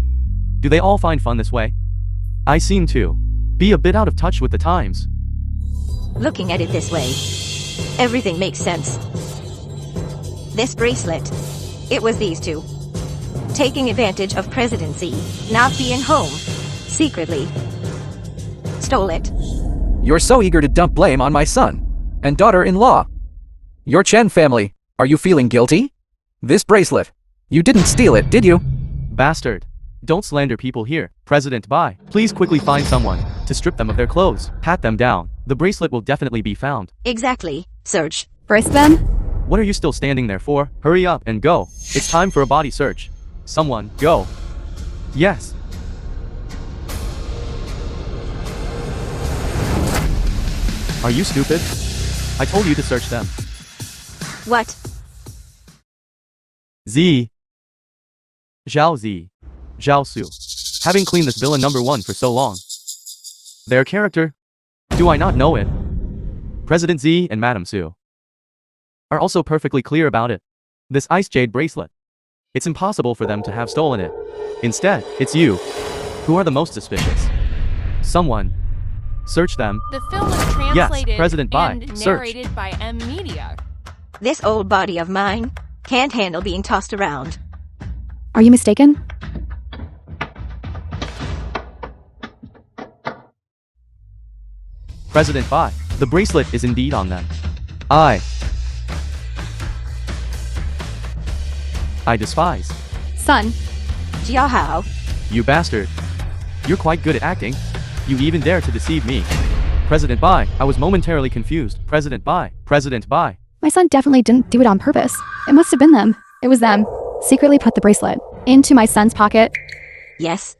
S8: do they all find fun this way? I seem to be a bit out of touch with the times.
S7: Looking at it this way, everything makes sense. This bracelet, it was these 2. Taking advantage of presidency, not being home, secretly. Stole it.
S1: You're so eager to dump blame on my son and daughter-in-law. Your Chen family, are you feeling guilty? This bracelet, you didn't steal it, did you?
S8: Bastard. Don't slander people here. President Bai, please quickly find someone to strip them of their clothes. Pat them down. The bracelet will definitely be found.
S7: Exactly. Search.
S6: Frisk them?
S8: What are you still standing there for? Hurry up and go. It's time for a body search. Someone, go. Yes. Are you stupid? I told you to search them.
S7: What?
S8: Z. Zhao Su. Having cleaned this villain number 1 for so long. Their character? Do I not know it? President Z and Madam Su are also perfectly clear about it. This ice jade bracelet. It's impossible for them to have stolen it. Instead, it's you who are the most suspicious. Someone. Search them.
S4: The film was translated
S8: President Bai.
S4: and
S8: Search.
S4: narrated by M Media.
S7: This old body of mine can't handle being tossed around.
S6: Are you mistaken?
S8: President Bai. The bracelet is indeed on them. I despise.
S6: Son,
S7: Jiahao,
S8: You bastard. You're quite good at acting. You even dare to deceive me. President Bai. I was momentarily confused. President Bai. President Bai.
S6: my son definitely didn't do it on purpose. It must have been them. It was them. Secretly put the bracelet into my son's pocket.
S7: yes.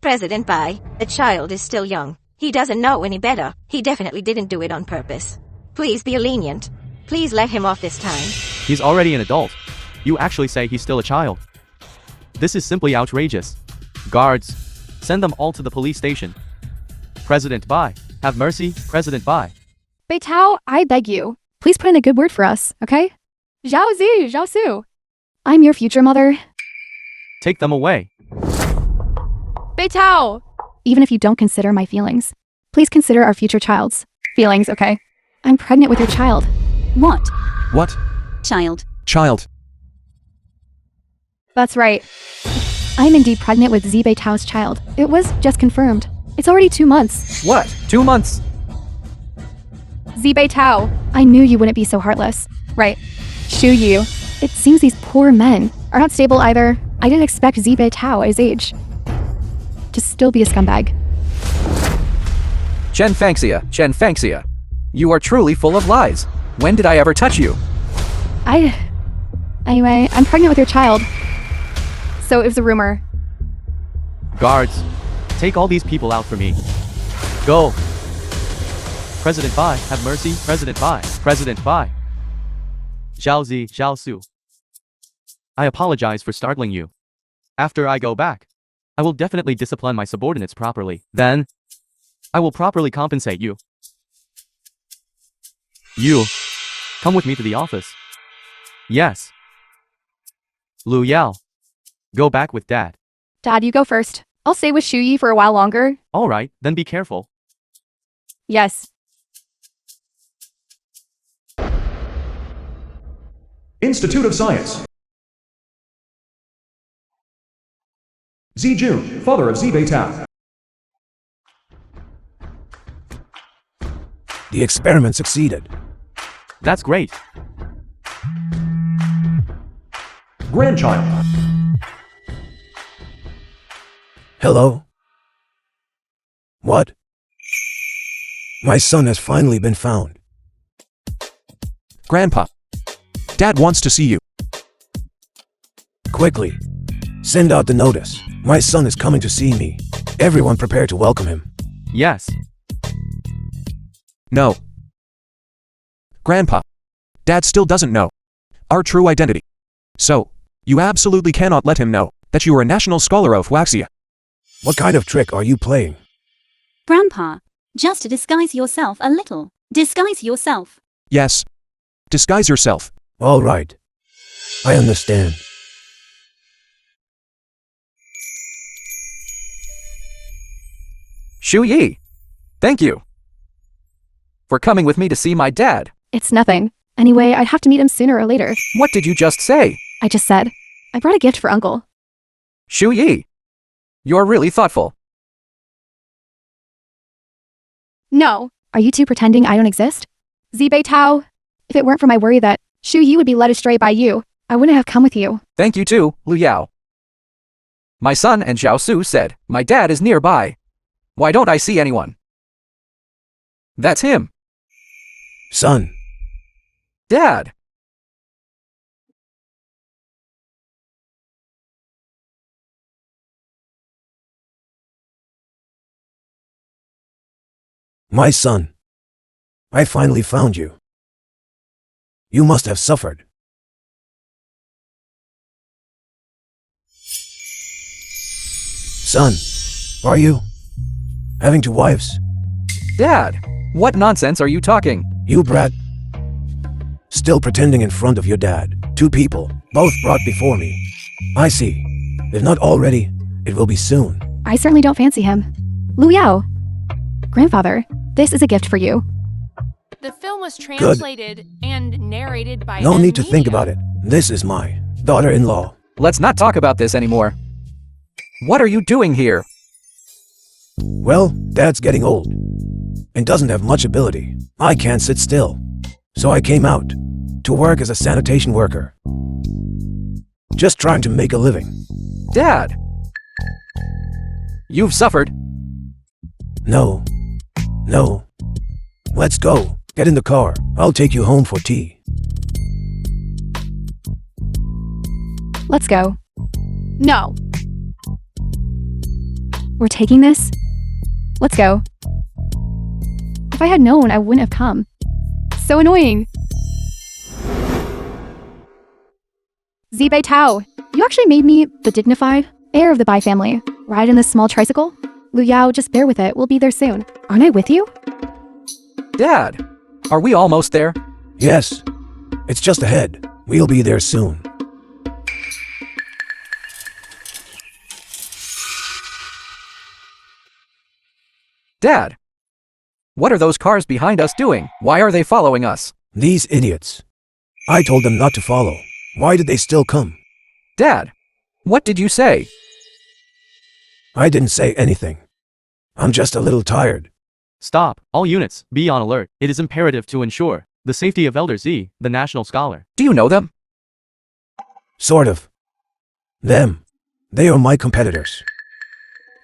S7: President Bai, the child is still young. He doesn't know any better. He definitely didn't do it on purpose. Please be lenient. Please let him off this time.
S8: He's already an adult. You actually say he's still a child. This is simply outrageous. Guards, send them all to the police station. President Bai, have mercy, President Bai.
S6: Beitao, I beg you. Please put in a good word for us, okay? Zhao Su. I'm your future mother.
S8: Take them away.
S6: Beitao! Even if you don't consider my feelings, please consider our future child's feelings, okay? I'm pregnant with your child.
S3: What?
S2: What?
S3: Child.
S2: Child.
S6: That's right. I'm indeed pregnant with Z Beitao's child. It was just confirmed. It's already 2 months.
S1: What? 2 months?
S6: Z Beitao, I knew you wouldn't be so heartless. Right. Shu Yu. It seems these poor men are not stable either. I didn't expect Z Beitao at his age to still be a scumbag.
S1: Chen Fangxia. You are truly full of lies. When did I ever touch you?
S6: Anyway, I'm pregnant with your child. So it was a rumor.
S8: Guards, take all these people out for me. Go. President Bai, have mercy, President Bai. President Bai. Zhao Su. I apologize for startling you. After I go back, I will definitely discipline my subordinates properly. Then, I will properly compensate you. You, come with me to the office. Yes. Lu Yao, go back with Dad.
S6: Dad, you go first. I'll stay with Shu Yi for a while longer.
S8: Alright, then be careful.
S6: Yes.
S5: Institute of Science. Jun, father of Beitao.
S9: The experiment succeeded.
S8: That's great.
S5: Grandchild.
S9: Hello? What? My son has finally been found.
S2: Grandpa. Dad wants to see you.
S9: Quickly, send out the notice. My son is coming to see me. Everyone prepare to welcome him.
S8: Yes.
S2: No. Grandpa. Dad still doesn't know our true identity. So, you absolutely cannot let him know that you are a national scholar of Waxia.
S9: What kind of trick are you playing?
S3: Grandpa, just to disguise yourself a little. Disguise yourself.
S2: Yes. Disguise yourself.
S9: All right. I understand.
S1: Shu Yi. Thank you for coming with me to see my dad.
S6: It's nothing. Anyway, I'd have to meet him sooner or later.
S1: What did you just say?
S6: I just said. I brought a gift for Uncle.
S1: Shu Yi. You're really thoughtful.
S6: No. Are you two pretending I don't exist? Z Beitao. If it weren't for my worry that Shu Yi would be led astray by you, I wouldn't have come with you.
S1: Thank you too, Lu Yao. My son and Zhao Su said, my dad is nearby. Why don't I see anyone? That's him.
S9: Son.
S1: Dad.
S9: My son. I finally found you. You must have suffered. Son, are you having two wives?
S1: Dad, what nonsense are you talking?
S9: You brat. Still pretending in front of your dad. Two people, both brought before me. I see. If not already, it will be soon.
S6: I certainly don't fancy him. Lu Yao. Grandfather, this is a gift for you.
S4: The film was translated and narrated by
S9: No need to think
S4: Media.
S9: about it. This is my daughter-in-law.
S1: Let's not talk about this anymore. What are you doing here?
S9: Well, Dad's getting old and doesn't have much ability. I can't sit still. So I came out to work as a sanitation worker. Just trying to make a living.
S1: Dad! You've suffered.
S9: No. No. Let's go. Get in the car. I'll take you home for tea.
S6: Let's go. No. We're taking this? Let's go. If I had known, I wouldn't have come. So annoying. Zibei Tao, you actually made me the dignified heir of the Bai family. Ride in this small tricycle? Lu Yao, just bear with it. We'll be there soon. Aren't I with you?
S1: Dad, are we almost there?
S9: Yes. It's just ahead. We'll be there soon.
S1: Dad, what are those cars behind us doing? Why are they following us?
S9: These idiots. I told them not to follow. Why did they still come?
S1: Dad, what did you say?
S9: I didn't say anything. I'm just a little tired.
S8: Stop. All units, be on alert. It is imperative to ensure the safety of Elder Z, the national scholar.
S1: Do you know them?
S9: Sort of. Them. They are my competitors.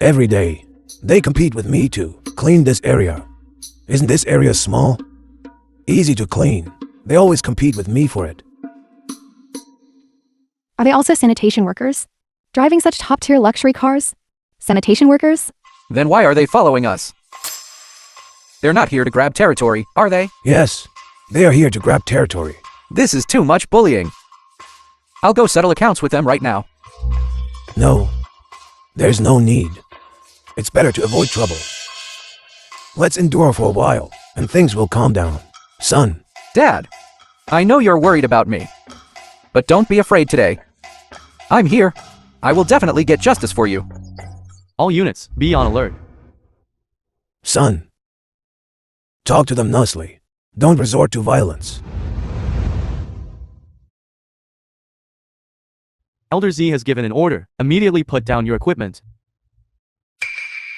S9: Every day, they compete with me to clean this area. Isn't this area small? Easy to clean. They always compete with me for it.
S6: Are they also sanitation workers? Driving such top-tier luxury cars? Sanitation workers?
S1: Then why are they following us? They're not here to grab territory, are they?
S9: Yes, they are here to grab territory.
S1: This is too much bullying. I'll go settle accounts with them right now.
S9: No, there's no need. It's better to avoid trouble. Let's endure for a while, and things will calm down. Son.
S1: Dad, I know you're worried about me. But don't be afraid today. I'm here. I will definitely get justice for you.
S8: All units, be on alert.
S9: Son. Talk to them nicely. Don't resort to violence.
S8: Elder Z has given an order. Immediately put down your equipment.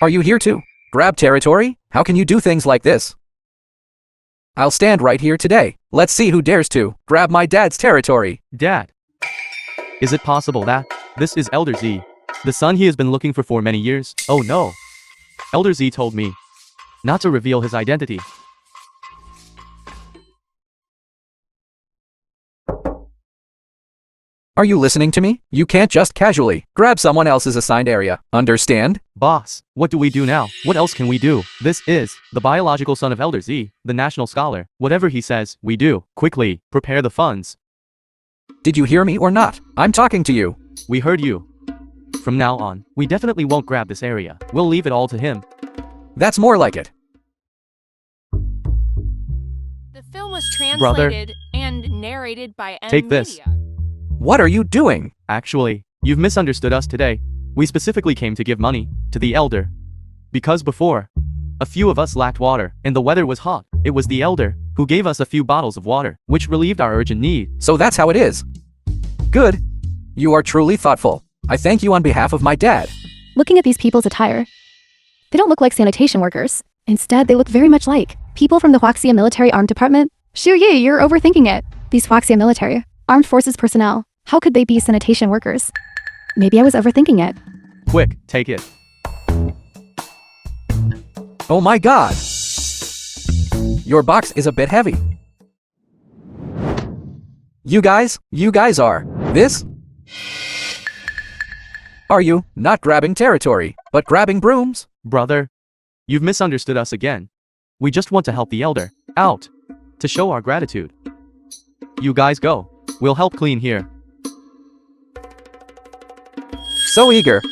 S1: Are you here to grab territory? How can you do things like this? I'll stand right here today. Let's see who dares to grab my dad's territory.
S8: Dad. Is it possible that this is Elder Z, the son he has been looking for many years? Oh no. Elder Z told me not to reveal his identity.
S1: Are you listening to me? You can't just casually grab someone else's assigned area. Understand?
S8: Boss, what do we do now? What else can we do? This is the biological son of Elder Z, the national scholar. Whatever he says, we do. Quickly, prepare the funds.
S1: Did you hear me or not? I'm talking to you.
S8: We heard you. From now on, we definitely won't grab this area. We'll leave it all to him.
S1: That's more like it.
S4: The film was translated and narrated by
S8: Take this.
S4: Media.
S1: What are you doing?
S8: Actually, you've misunderstood us today. We specifically came to give money to the elder. Because before, a few of us lacked water, and the weather was hot. It was the elder who gave us a few bottles of water, which relieved our urgent need.
S1: So that's how it is. Good. You are truly thoughtful. I thank you on behalf of my dad.
S6: Looking at these people's attire, they don't look like sanitation workers. Instead, they look very much like people from the Huaxia Military Armed Department. Shu Yi, you're overthinking it. These Huaxia military armed forces personnel, how could they be sanitation workers? Maybe I was overthinking it.
S8: Quick, take it.
S1: Oh my god. Your box is a bit heavy. You guys are this? Are you not grabbing territory, but grabbing brooms?
S8: Brother, you've misunderstood us again. We just want to help the elder out to show our gratitude. You guys go. We'll help clean here.
S1: So eager.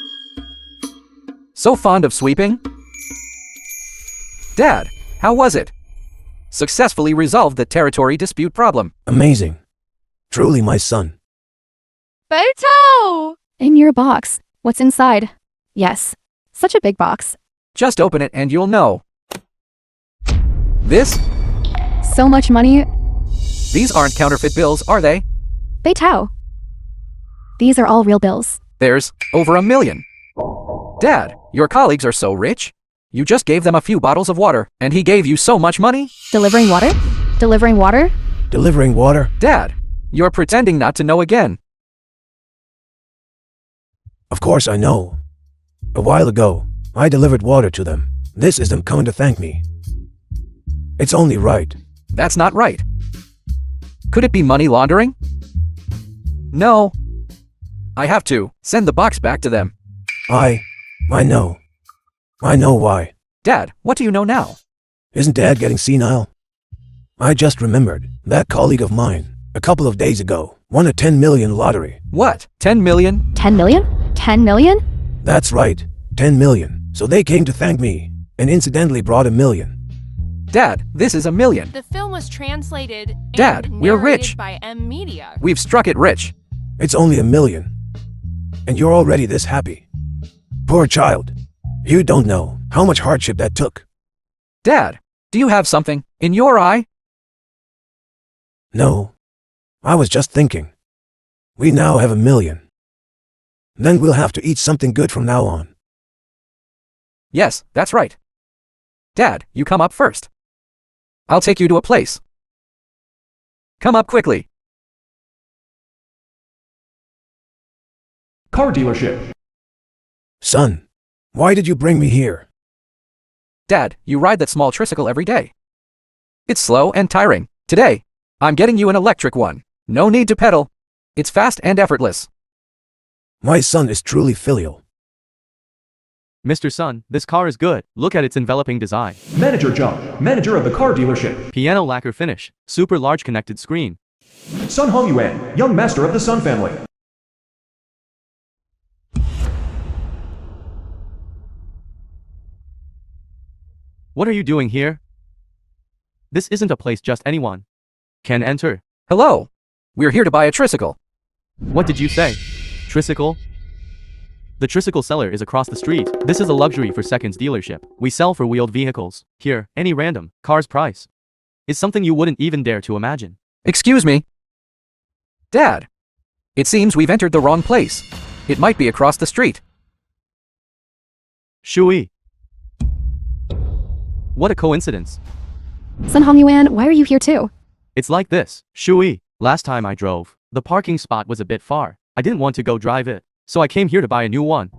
S1: So fond of sweeping. Dad, how was it? Successfully resolved the territory dispute problem.
S9: Amazing. Truly my son.
S6: Beitao! In your box. What's inside? Yes. Such a big box.
S1: Just open it and you'll know. This?
S6: So much money.
S1: These aren't counterfeit bills, are they?
S6: Beitao. These are all real bills.
S1: There's over 1 million. Dad, your colleagues are so rich. You just gave them a few bottles of water, and he gave you so much money?
S6: Delivering water? Delivering water?
S9: Delivering water?
S1: Dad, you're pretending not to know again.
S9: Of course I know. A while ago, I delivered water to them. This is them coming to thank me. It's only right.
S1: That's not right. Could it be money laundering? No. I have to send the box back to them.
S9: I know. I know why.
S1: Dad, what do you know now?
S9: Isn't Dad getting senile? I just remembered that colleague of mine, a couple of days ago, won a 10 million lottery.
S1: What? 10 million?
S6: 10 million? 10 million?
S9: That's right, 10 million. So they came to thank me, and incidentally brought 1 million.
S1: Dad, this is 1 million.
S4: The film was translated
S1: Dad,
S4: and
S1: we're
S4: narrated
S1: rich.
S4: by M Media.
S1: We've struck it rich.
S9: It's only 1 million. And you're already this happy. Poor child. You don't know how much hardship that took.
S1: Dad, do you have something in your eye?
S9: No. I was just thinking. We now have 1 million. Then we'll have to eat something good from now on.
S1: Yes, that's right. Dad, you come up first. I'll take you to a place. Come up quickly.
S5: Car dealership.
S9: Son, why did you bring me here?
S1: Dad, you ride that small tricycle every day. It's slow and tiring. Today, I'm getting you an electric one. No need to pedal. It's fast and effortless.
S9: My son is truly filial.
S8: Mr. Sun, this car is good. Look at its enveloping design.
S5: Manager Zhang, manager of the car dealership.
S8: Piano lacquer finish. Super large connected screen.
S5: Sun Hongyuan, young master of the Sun family.
S8: What are you doing here? This isn't a place just anyone can enter.
S1: Hello. We're here to buy a tricycle.
S8: What did you say? Tricycle? The tricycle seller is across the street. This is a luxury for seconds dealership. We sell for wheeled vehicles. Here, any random car's price is something you wouldn't even dare to imagine.
S1: Excuse me. Dad, it seems we've entered the wrong place. It might be across the street.
S8: Shui. What a coincidence.
S6: Sun Hongyuan, why are you here too?
S8: It's like this. Shui, last time I drove, the parking spot was a bit far. I didn't want to go drive it, so I came here to buy a new one.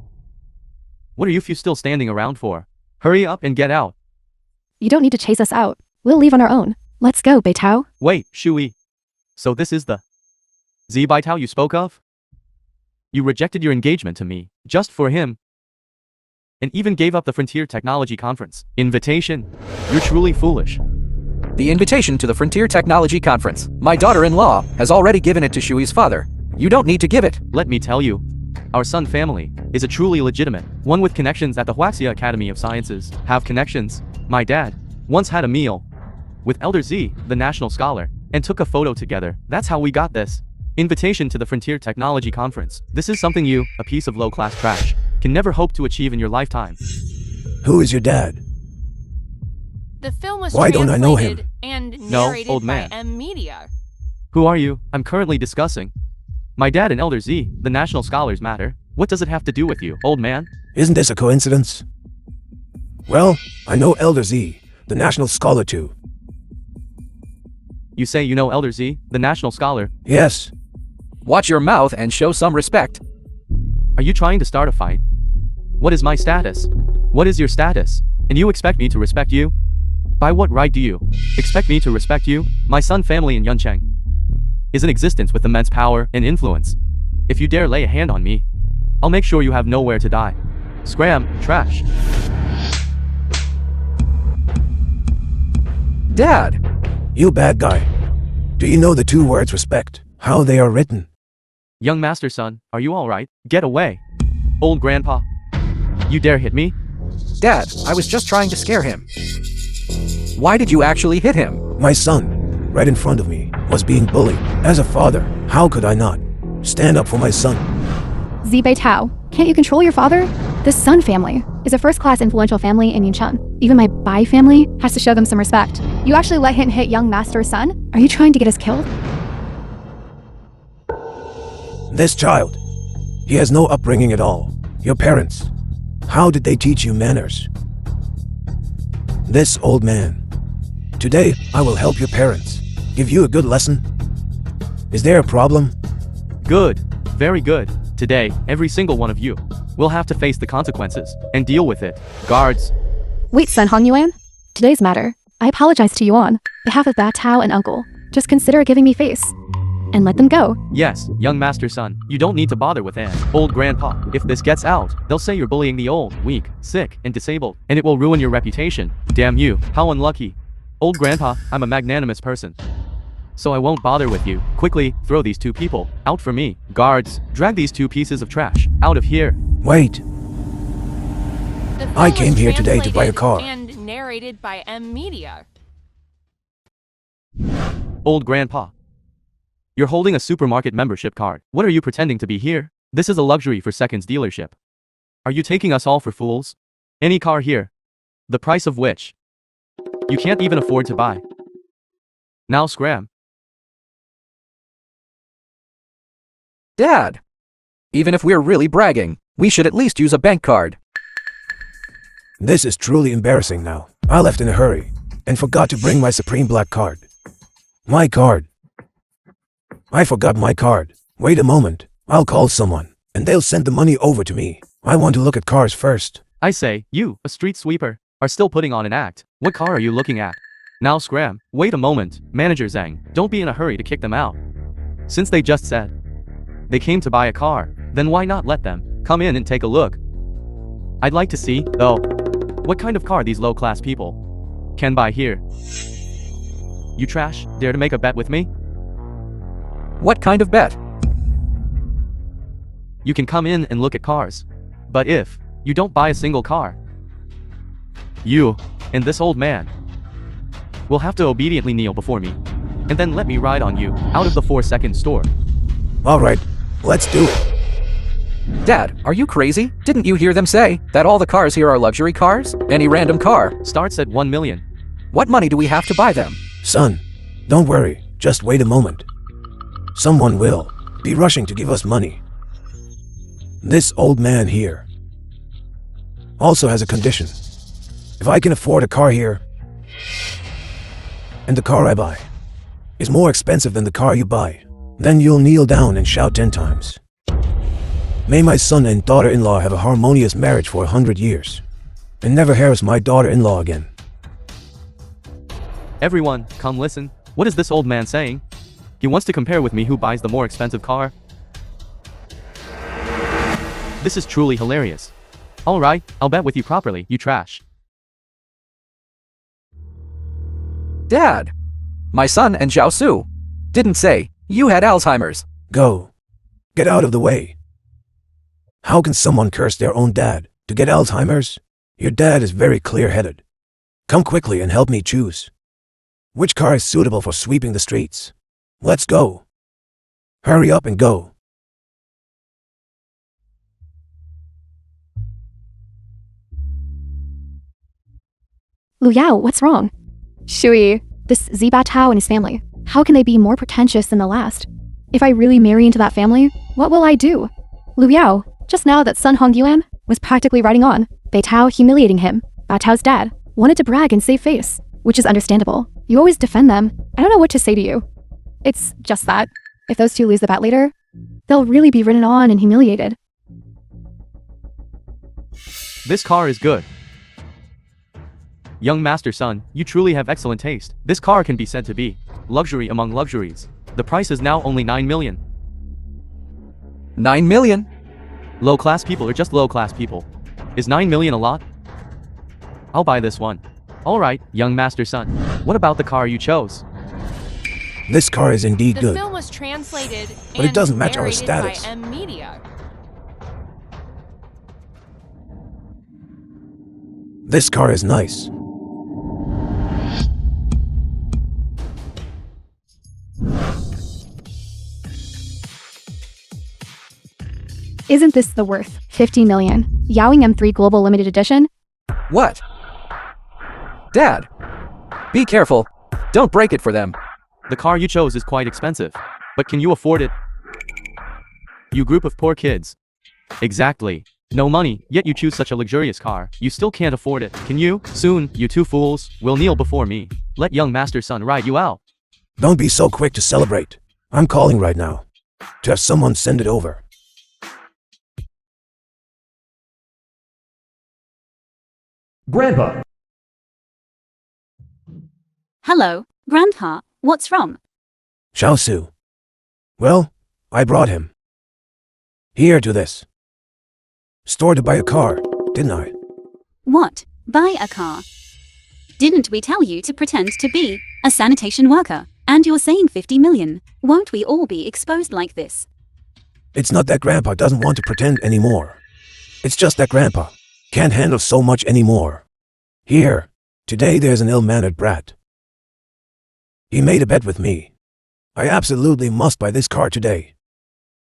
S8: What are you few still standing around for? Hurry up and get out.
S6: You don't need to chase us out. We'll leave on our own. Let's go, Beitao.
S8: Wait, Shui. So this is the Z Baitao you spoke of? You rejected your engagement to me, just for him, and even gave up the Frontier Technology Conference invitation. You're truly foolish.
S1: The invitation to the Frontier Technology Conference. My daughter-in-law has already given it to Shui's father. You don't need to give it.
S8: Let me tell you, our Sun family is a truly legitimate one with connections at the Huaxia Academy of Sciences. Have connections. My dad once had a meal with Elder Z, the national scholar, and took a photo together. That's how we got this invitation to the Frontier Technology Conference. This is something you, a piece of low-class trash, can never hope to achieve in your lifetime.
S9: Who is your dad?
S4: The film was
S9: Why don't I know him?
S4: translated and
S8: No,
S4: narrated
S8: old
S4: by
S8: man.
S4: M Media.
S8: Who are you? I'm currently discussing my dad and Elder Z, the national scholars matter. What does it have to do with you, old man?
S9: Isn't this a coincidence? Well, I know Elder Z, the national scholar too.
S8: You say you know Elder Z, the national scholar.
S9: Yes.
S1: Watch your mouth and show some respect.
S8: Are you trying to start a fight? What is my status? What is your status? And you expect me to respect you? By what right do you expect me to respect you? My Sun family in Yuncheng is in existence with immense power and influence. If you dare lay a hand on me, I'll make sure you have nowhere to die. Scram, trash.
S1: Dad!
S9: You bad guy. Do you know the two words respect? How they are written?
S8: Young master son, are you alright? Get away. Old grandpa. You dare hit me?
S1: Dad, I was just trying to scare him. Why did you actually hit him?
S9: My son, right in front of me, was being bullied. As a father, how could I not stand up for my son?
S6: Z Beitao, can't you control your father? The Sun family is a first-class influential family in Yinchuan. Even my Bai family has to show them some respect. You actually let him hit young master's son? Are you trying to get us killed?
S9: This child, he has no upbringing at all. Your parents, how did they teach you manners? This old man, today I will help your parents, give you a good lesson. Is there a problem?
S8: Good. Very good. Today, every single one of you will have to face the consequences and deal with it. Guards.
S6: Wait, Sun Hongyuan. Today's matter. I apologize to you on behalf of Ba Tao and Uncle. Just consider giving me face. And let them go.
S8: Yes, young master son, you don't need to bother with Anne. Old grandpa, if this gets out, they'll say you're bullying the old, weak, sick, and disabled, and it will ruin your reputation. Damn you, how unlucky. Old grandpa, I'm a magnanimous person, so I won't bother with you. Quickly, throw these two people out for me. Guards, drag these two pieces of trash out of here.
S9: Wait,
S4: The film
S9: I came
S4: was
S9: here today to buy a
S4: translated
S9: car.
S4: And narrated by M Media.
S8: Old grandpa, you're holding a supermarket membership card. What are you pretending to be here? This is a luxury for seconds dealership. Are you taking us all for fools? Any car here, the price of which you can't even afford to buy. Now scram.
S1: Dad! Even if we're really bragging, we should at least use a bank card.
S9: this is truly embarrassing now. I left in a hurry and forgot to bring my Supreme Black card. My card. I forgot my card. Wait a moment. I'll call someone, and they'll send the money over to me. I want to look at cars first.
S8: I say, you, a street sweeper, are still putting on an act. What car are you looking at? Now scram. Wait a moment. Manager Zhang, don't be in a hurry to kick them out. Since they just said they came to buy a car, then why not let them come in and take a look? I'd like to see, though, what kind of car these low-class people can buy here. You trash, dare to make a bet with me?
S1: What kind of bet?
S8: You can come in and look at cars. But if you don't buy a single car, you and this old man will have to obediently kneel before me, and then let me ride on you out of the 4-second store.
S9: Alright, let's do it.
S1: Dad, are you crazy? Didn't you hear them say that all the cars here are luxury cars? Any random car
S8: Starts at 1 million.
S1: What money do we have to buy them?
S9: Son, don't worry. Just wait a moment. Someone will be rushing to give us money. This old man here also has a condition. If I can afford a car here, and the car I buy is more expensive than the car you buy, then you'll kneel down and shout 10 times. May my son and daughter-in-law have a harmonious marriage for 100 years, and never harass my daughter-in-law again.
S8: Everyone, come listen. What is this old man saying? He wants to compare with me who buys the more expensive car. This is truly hilarious. Alright, I'll bet with you properly, you trash.
S1: Dad! My son and Zhao Su didn't say you had Alzheimer's.
S9: Go. Get out of the way. How can someone curse their own dad to get Alzheimer's? Your dad is very clear-headed. Come quickly and help me choose. Which car is suitable for sweeping the streets? Let's go. Hurry up and go.
S6: Lu Yao, what's wrong? Shui, this Ziba Tao and his family, how can they be more pretentious than the last? If I really marry into that family, what will I do? Lu Yao, just now that Sun Hongyuan was practically riding on, Bei Tao humiliating him. Ba Tao's dad wanted to brag and save face, which is understandable. You always defend them. I don't know what to say to you. It's just that if those two lose the bet later, they'll really be ridden on and humiliated.
S8: This car is good. Young master son, you truly have excellent taste. This car can be said to be luxury among luxuries. The price is now only 9 million.
S1: 9 million?
S8: Low-class people are just low-class people. Is 9 million a lot? I'll buy this one. Alright, young master son. What about the car you chose?
S9: This car is indeed
S4: The
S9: good.
S4: film was translated
S9: But it
S4: and
S9: doesn't match our
S4: narrated
S9: status.
S4: by M Media.
S9: This car is nice.
S6: Isn't this the worth? 50 million. Yowing M3 Global Limited Edition?
S1: What? Dad! Be careful. Don't break it for them.
S8: The car you chose is quite expensive. But can you afford it? You group of poor kids. Exactly. No money, yet you choose such a luxurious car. You still can't afford it, can you? Soon, you two fools will kneel before me. Let young master son ride you out.
S9: Don't be so quick to celebrate. I'm calling right now. To have someone send it over.
S5: Grandpa.
S3: Hello, Grandpa. What's wrong?
S9: Xiaosu. Well, I brought him. Here to this. Store to buy a car, didn't I?
S3: What? Buy a car? Didn't we tell you to pretend to be a sanitation worker? And you're saying 50 million. Won't we all be exposed like this?
S9: It's not that Grandpa doesn't want to pretend anymore. It's just that Grandpa can't handle so much anymore. Here, today there's an ill-mannered brat. He made a bet with me. I absolutely must buy this car today.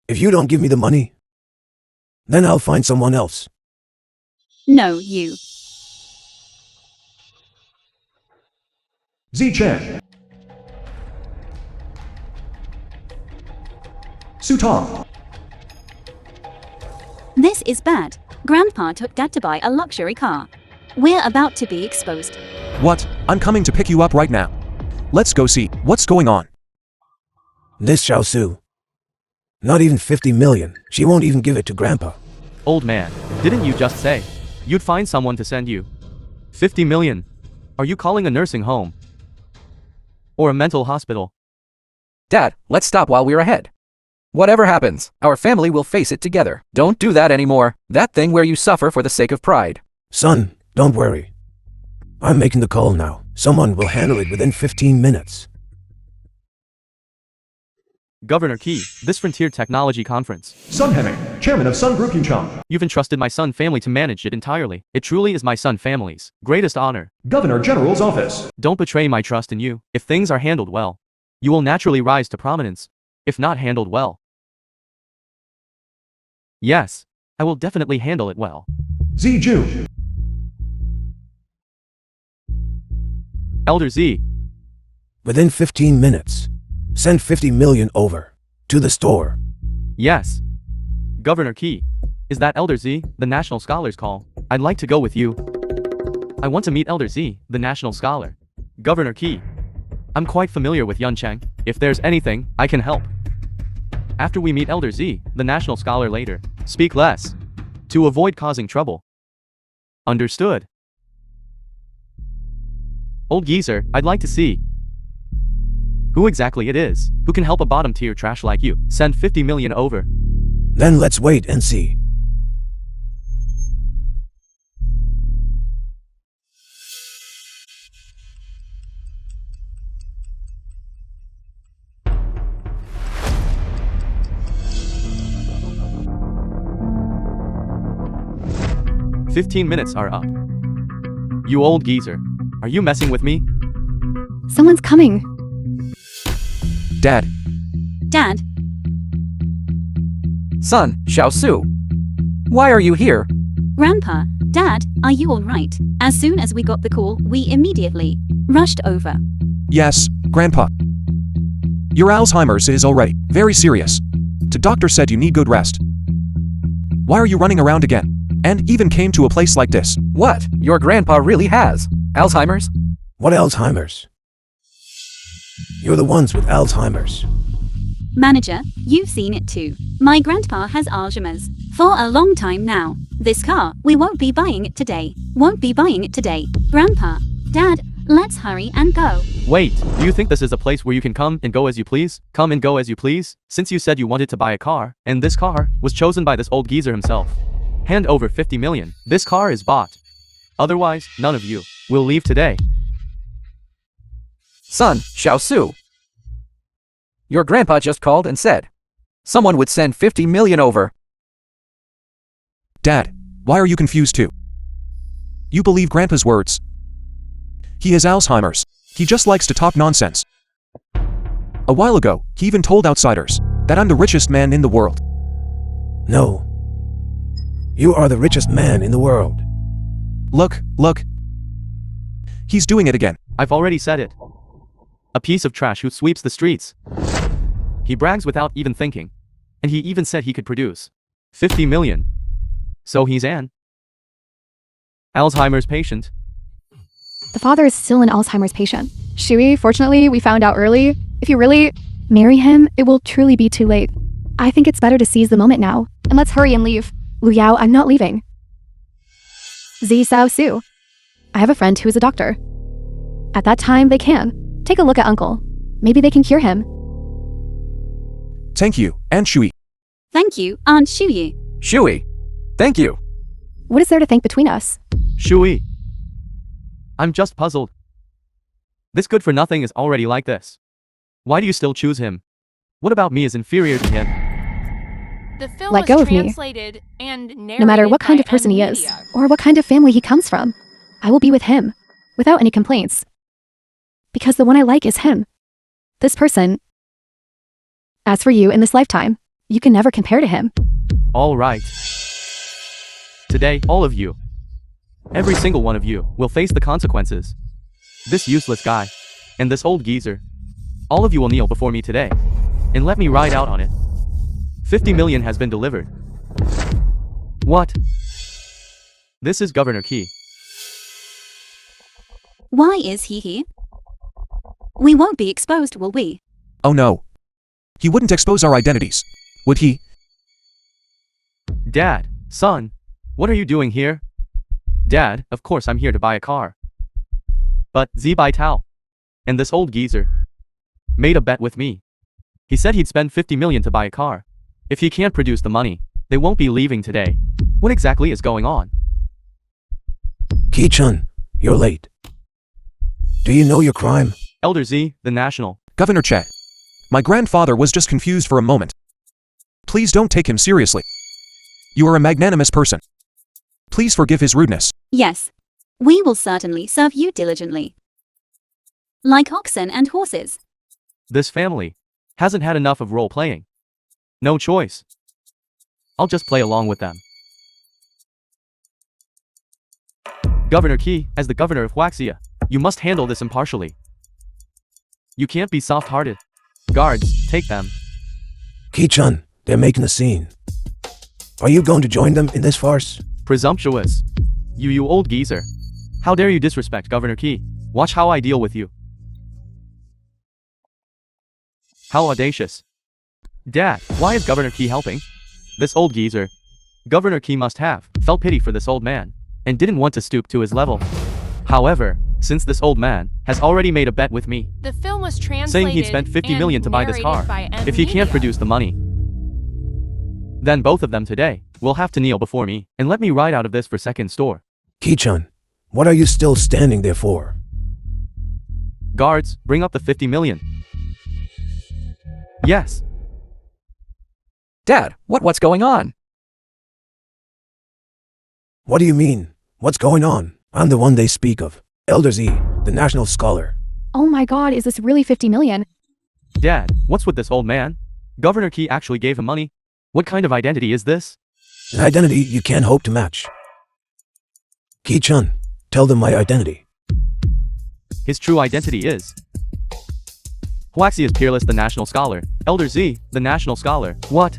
S9: If you don't give me the money, then I'll find someone else.
S3: No, you.
S5: Chen. Sutong.
S3: This is bad. Grandpa took Dad to buy a luxury car. We're about to be exposed.
S2: What? I'm coming to pick you up right now. Let's go see what's going on.
S9: This Xiaosu. Not even 50 million. She won't even give it to Grandpa.
S8: Old man, didn't you just say you'd find someone to send you 50 million? Are you calling a nursing home? Or a mental hospital?
S1: Dad, let's stop while we're ahead. Whatever happens, our family will face it together. Don't do that anymore. That thing where you suffer for the sake of pride.
S9: Son, don't worry. I'm making the call now. Someone will handle it within 15 minutes.
S8: Governor Key, this Frontier Technology Conference.
S5: Sun Heming, chairman of Sun Group Yingchang.
S8: You've entrusted my son family to manage it entirely. It truly is my son family's greatest honor.
S5: Governor General's office.
S8: Don't betray my trust in you. If things are handled well, you will naturally rise to prominence. If not handled well. Yes, I will definitely handle it well.
S5: Ju.
S8: Elder Z.
S9: Within 15 minutes. Send 50 million over. To the store.
S8: Yes. Governor Key. Is that Elder Z, the National Scholar's call? I'd like to go with you. I want to meet Elder Z, the National Scholar. Governor Key. I'm quite familiar with Yun Cheng. If there's anything, I can help. After we meet Elder Z, the National Scholar later. Speak less. To avoid causing trouble. Understood. Old geezer, I'd like to see who exactly it is, who can help a bottom-tier trash like you. Send 50 million over.
S9: Then let's wait and see.
S8: "15 minutes are up. You old geezer. Are you messing with me?"
S6: Someone's coming.
S2: Dad,
S3: Dad,
S1: Son, Xiaosu. Why are you here?
S3: Grandpa, Dad, are you all right? As soon as we got the call, we immediately rushed over.
S2: yes, Grandpa. Your Alzheimer's is already very serious. The doctor said you need good rest. Why are you running around again? And even came to a place like this?
S1: What? Your grandpa really has Alzheimer's?
S9: What Alzheimer's? You're the ones with Alzheimer's.
S3: Manager, you've seen it too. My grandpa has Alzheimer's for a long time now. This car, we won't be buying it today. Won't be buying it today. Grandpa, Dad, let's hurry and go.
S8: Wait, do you think this is a place where you can come and go as you please? Come and go as you please? Since you said you wanted to buy a car, and this car was chosen by this old geezer himself. Hand over 50 million. This car is bought. Otherwise, none of you will leave today.
S1: Son, Xiao Su. Your grandpa just called and said someone would send 50 million over.
S2: Dad, why are you confused too? You believe Grandpa's words. He has Alzheimer's. He just likes to talk nonsense. A while ago, he even told outsiders that I'm the richest man in the world.
S9: No. You are the richest man in the world.
S2: Look. He's doing it again.
S8: I've already said it. A piece of trash who sweeps the streets. He brags without even thinking. And he even said he could produce 50 million. So he's an Alzheimer's patient.
S6: The father is still an Alzheimer's patient. Shui, fortunately, we found out early. If you really marry him, it will truly be too late. I think it's better to seize the moment now, and let's hurry and leave. Lu Yao, I'm not leaving. Zi Sao Su. I have a friend who is a doctor. At that time, they can. Take a look at Uncle. Maybe they can cure him.
S2: Thank you, Aunt Shui.
S3: Thank you, Aunt Shuyi.
S1: Shui. Thank you.
S6: What is there to think between us?
S8: Shui. I'm just puzzled. This good for nothing is already like this. Why do you still choose him? What about me is inferior to him?
S4: The film
S6: Let
S4: was
S6: go of me.
S4: translated and narrated
S6: No matter what kind
S4: by
S6: of person he is,
S4: Media.
S6: or what kind of family he comes from, I will be with him, without any complaints. Because the one I like is him. This person. As for you in this lifetime, you can never compare to him.
S8: All right. Today, all of you, every single one of you, will face the consequences. This useless guy, and this old geezer. All of you will kneel before me today, and let me ride out on it. 50 million has been delivered. What? This is Governor Key.
S3: Why is he here? We won't be exposed, will we?
S2: Oh no. He wouldn't expose our identities, would he?
S8: Dad, son, what are you doing here? Dad, of course I'm here to buy a car. But Zi Bai Tao and this old geezer made a bet with me. He said he'd spend 50 million to buy a car. If he can't produce the money, they won't be leaving today. What exactly is going on?
S9: Ki-chun, you're late. Do you know your crime?
S8: Elder Z, the National.
S2: Governor Che. My grandfather was just confused for a moment. Please don't take him seriously. You are a magnanimous person. Please forgive his rudeness.
S3: Yes. We will certainly serve you diligently. Like oxen and horses.
S8: This family hasn't had enough of role-playing. No choice. I'll just play along with them. Governor Key, as the governor of Huaxia, you must handle this impartially. You can't be soft-hearted. Guards, take them.
S9: Ki-chun, they're making a scene. Are you going to join them in this farce?
S8: Presumptuous. You old geezer. How dare you disrespect Governor Key? Watch how I deal with you. How audacious. Dad, why is Governor Key helping? This old geezer. Governor Key must have felt pity for this old man and didn't want to stoop to his level. However, since this old man has already made a bet with me,
S4: The film was translated
S8: saying he'd spent 50
S4: and
S8: million to buy this car
S4: narrated by
S8: if he can't
S4: Media.
S8: produce the money, then both of them today will have to kneel before me and let me ride out of this for second store.
S9: Ki-chun, what are you still standing there for?
S8: Guards, bring up the 50 million. Yes.
S1: Dad, what's going on?
S9: What do you mean? What's going on? I'm the one they speak of. Elder Z, the national scholar.
S6: Oh my god, is this really 50 million?
S8: Dad, what's with this old man? Governor Key actually gave him money? What kind of identity is this?
S9: An identity you can't hope to match. Ki-chun, tell them my identity.
S8: His true identity is Huaxia's Peerless, the national scholar. Elder Z, the national scholar. What?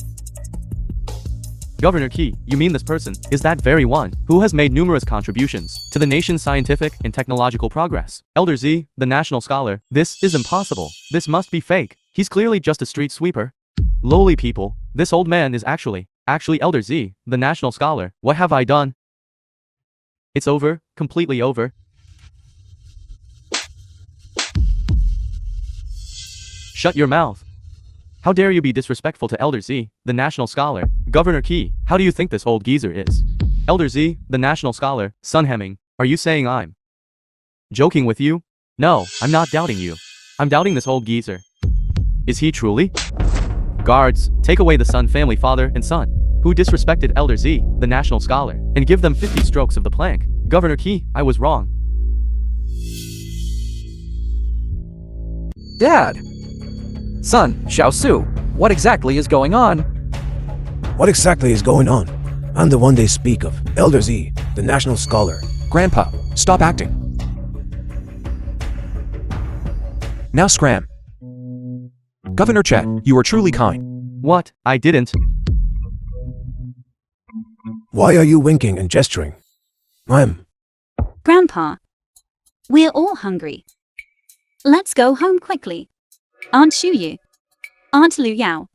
S8: Governor Key, you mean this person is that very one who has made numerous contributions to the nation's scientific and technological progress. Elder Z, the national scholar. This is impossible. This must be fake. He's clearly just a street sweeper. Lowly people, this old man is actually Elder Z, the national scholar. What have I done? It's over, completely over. Shut your mouth. How dare you be disrespectful to Elder Z, the national scholar? Governor Key, how do you think this old geezer is? Elder Z, the national scholar, Sun Hemming, Are you saying I'm joking with you? No, I'm not doubting you. I'm doubting this old geezer. Is he truly? Guards, take away the Sun family father and son, who disrespected Elder Z, the national scholar, and give them 50 strokes of the plank. Governor Key, I was wrong.
S1: Dad! Son, Xiaosu, what exactly is going on?
S9: What exactly is going on? I'm the one they speak of, Elder Z, the national scholar.
S2: Grandpa, stop acting. Now scram. Governor Chet, you are truly kind.
S8: What? I didn't.
S9: Why are you winking and gesturing?
S3: Grandpa, we're all hungry. Let's go home quickly. Aunt Shuyu, Aunt Lu Yao,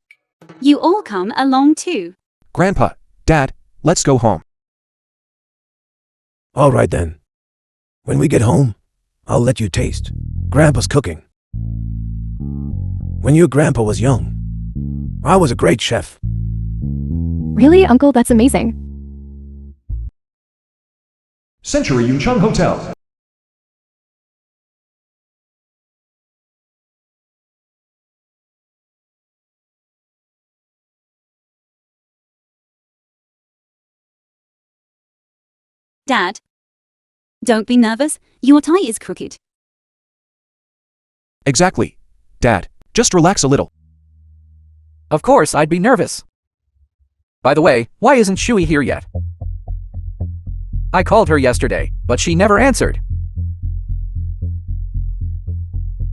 S3: you all come along too.
S2: Grandpa, Dad, let's go home.
S9: All right then. When we get home, I'll let you taste Grandpa's cooking. When your grandpa was young, I was a great chef.
S6: Really, Uncle? That's amazing.
S5: Century Yuncheng Hotel.
S3: Dad, don't be nervous. Your tie is crooked.
S2: Exactly. Dad, just relax a little.
S1: Of course, I'd be nervous. By the way, why isn't Shui here yet? I called her yesterday, but she never answered.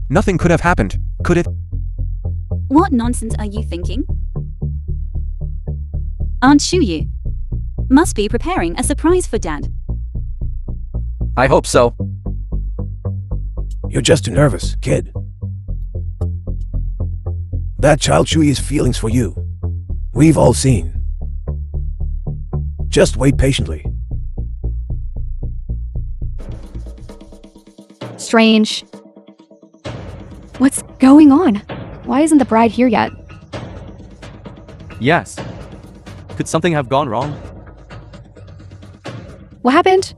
S2: Nothing could have happened, could it?
S3: What nonsense are you thinking? Aunt Shuyu must be preparing a surprise for Dad.
S1: I hope so.
S9: You're just too nervous, kid. That child Shui's feelings for you, we've all seen. Just wait patiently.
S6: Strange. What's going on? Why isn't the bride here yet?
S8: Yes. Could something have gone wrong?
S6: What happened?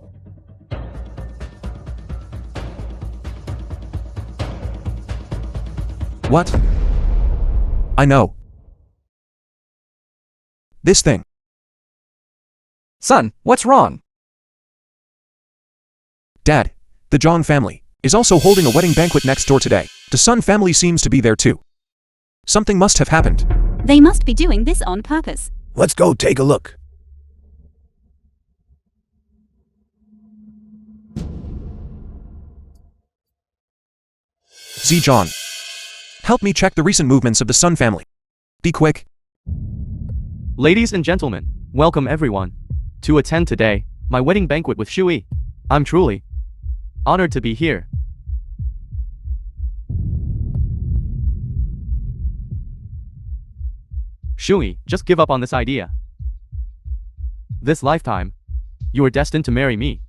S2: What? I know. This thing.
S1: Son, what's wrong?
S2: Dad, the Zhang family is also holding a wedding banquet next door today. The Sun family seems to be there too. Something must have happened.
S3: They must be doing this on purpose.
S9: Let's go take a look.
S2: Zhang, help me check the recent movements of the Sun family. Be quick.
S8: Ladies and gentlemen, welcome everyone to attend today my wedding banquet with Shui. I'm truly honored to be here. Shui, just give up on this idea. This lifetime, you are destined to marry me.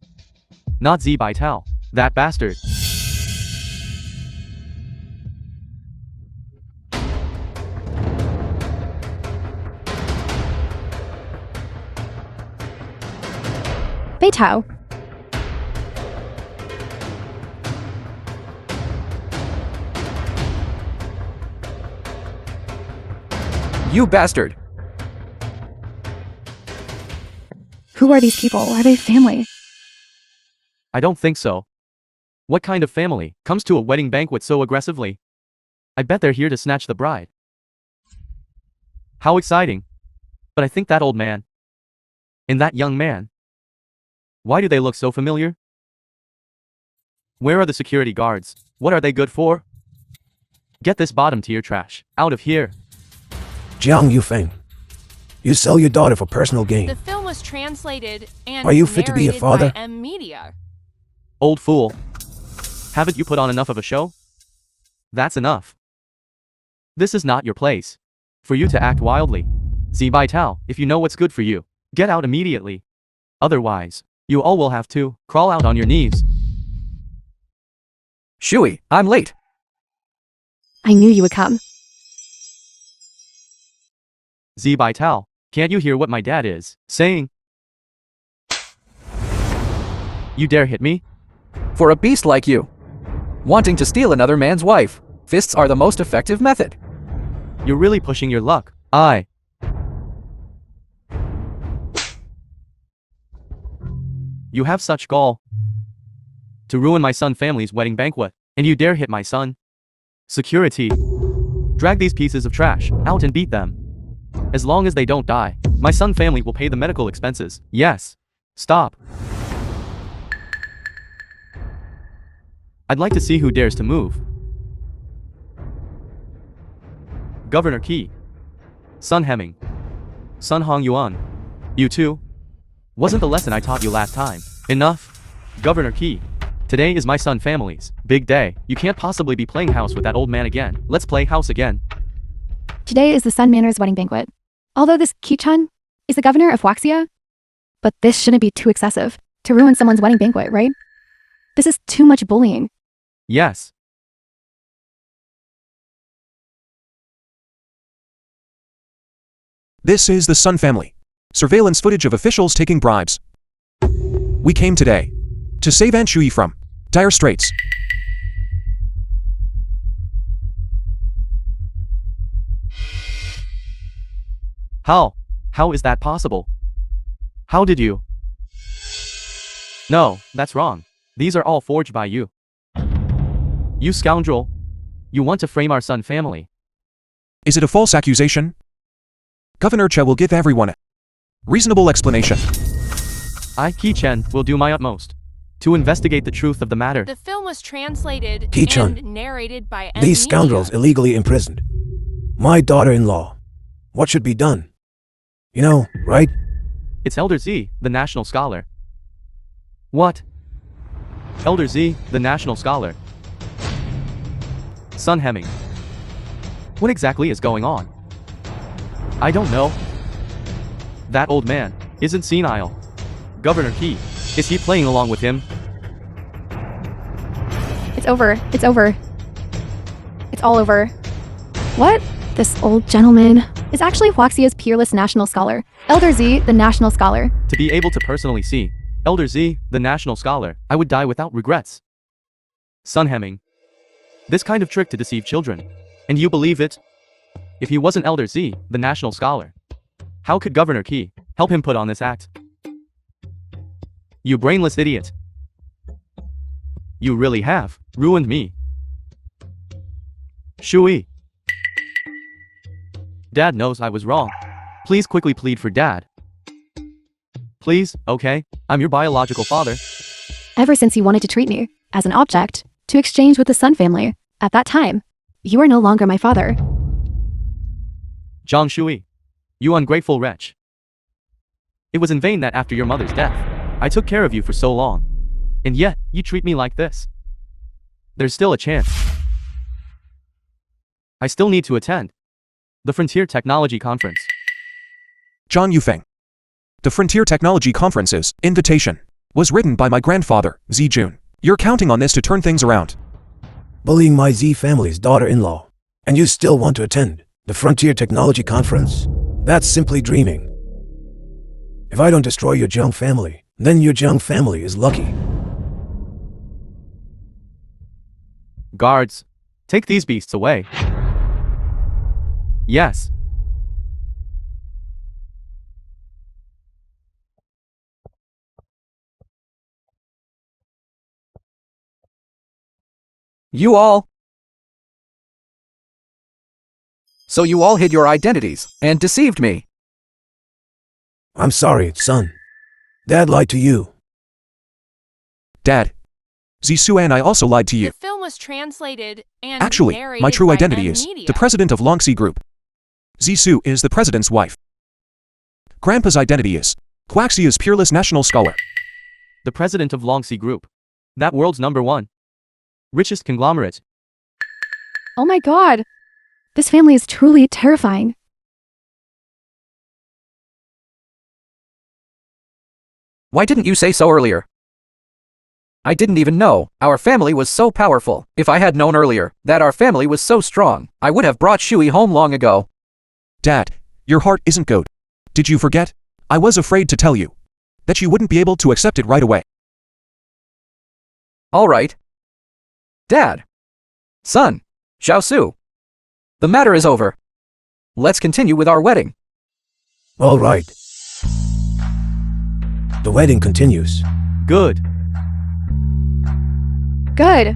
S8: Not Zi Baitao, that bastard.
S6: Beitao.
S1: You bastard!
S6: Who are these people? Are they family?
S8: I don't think so. What kind of family comes to a wedding banquet so aggressively? I bet they're here to snatch the bride. How exciting. But I think that old man and that young man, why do they look so familiar? Where are the security guards? What are they good for? Get this bottom tier trash out of here.
S9: Jiang Yufeng, you sell your daughter for personal gain.
S4: The film was translated and
S9: Are you fit to be a
S4: narrated
S9: father?
S4: by M Media.
S8: Old fool. Haven't you put on enough of a show? That's enough. This is not your place for you to act wildly. Zi Baitao, if you know what's good for you, get out immediately. Otherwise, you all will have to crawl out on your knees.
S1: Shui, I'm late.
S6: I knew you would come.
S8: Zi Baitao, can't you hear what my dad is saying? You dare hit me?
S1: For a beast like you, wanting to steal another man's wife, fists are the most effective method.
S8: You're really pushing your luck. You have such gall to ruin my son's family's wedding banquet, and you dare hit my son? Security. Drag these pieces of trash out and beat them. As long as they don't die, my son's family will pay the medical expenses. Yes. Stop. I'd like to see who dares to move. Governor Key. Sun Hemming. Sun Hong Yuan. You too? Wasn't the lesson I taught you last time enough? Governor Key. Today is my son family's big day. You can't possibly be playing house with that old man again. Let's play house again.
S6: Today is the Sun Manor's wedding banquet. Although this Ki-chun is the governor of Huaxia, but this shouldn't be too excessive to ruin someone's wedding banquet, right? This is too much bullying.
S8: Yes.
S2: This is the Sun family. Surveillance footage of officials taking bribes. We came today to save Aunt Shui from dire straits.
S8: How is that possible? How did you? No, that's wrong. These are all forged by you. You scoundrel. You want to frame our Sun family.
S2: Is it a false accusation? Governor Che will give everyone a reasonable explanation.
S8: I, Ki Chen, will do my utmost to investigate the truth of the matter.
S4: The film was translated
S9: Ki-chun,
S4: and narrated by
S9: These scoundrels illegally imprisoned my daughter-in-law. What should be done? You know, right?
S8: It's Elder Z, the national scholar. What? Elder Z, the national scholar. Sun Hemming. What exactly is going on? I don't know. That old man isn't senile. Governor Key, is he playing along with him?
S6: It's over. It's over. It's all over. What? This old gentleman is actually Huaxia's peerless national scholar, Elder Z, the national scholar.
S8: To be able to personally see Elder Z, the national scholar, I would die without regrets. Sun Hemming. This kind of trick to deceive children. And you believe it? If he wasn't Elder Z, the national scholar, how could Governor Key help him put on this act? You brainless idiot. You really have ruined me. Shui. Dad knows I was wrong. Please quickly plead for Dad. Please, okay? I'm your biological father.
S6: Ever since you wanted to treat me as an object to exchange with the Sun family, at that time, you are no longer my father.
S8: Zhang Shui. You ungrateful wretch. It was in vain that after your mother's death, I took care of you for so long. And yet, you treat me like this. There's still a chance. I still need to attend the Frontier Technology Conference.
S2: John Yufeng. The Frontier Technology Conference's invitation was written by my grandfather, Z Jun. You're counting on this to turn things around.
S9: Bullying my Z family's daughter-in-law. And you still want to attend the Frontier Technology Conference? That's simply dreaming. If I don't destroy your Zhang family, then your Zhang family is lucky.
S8: Guards, take these beasts away. Yes.
S1: You all. So you all hid your identities and deceived me.
S9: I'm sorry, son. Dad lied to you.
S2: Dad. Zisu and I also lied to you.
S4: The film was translated and
S2: Actually,
S4: narrated
S2: my true
S4: by
S2: identity
S4: N
S2: is
S4: Media.
S2: the president of Longxi Group. Zisu is the president's wife. Grandpa's identity is Huaxia's peerless national scholar.
S8: The president of Longxi Group. That world's #1 richest conglomerate.
S6: Oh my god! This family is truly terrifying.
S1: Why didn't you say so earlier? I didn't even know our family was so powerful. If I had known earlier that our family was so strong, I would have brought Shui home long ago.
S2: Dad, your heart isn't good. Did you forget? I was afraid to tell you that you wouldn't be able to accept it right away.
S1: All right. Dad. Son. Xiaosu. The matter is over. Let's continue with our wedding.
S9: All right. The wedding continues.
S8: Good.
S6: Good.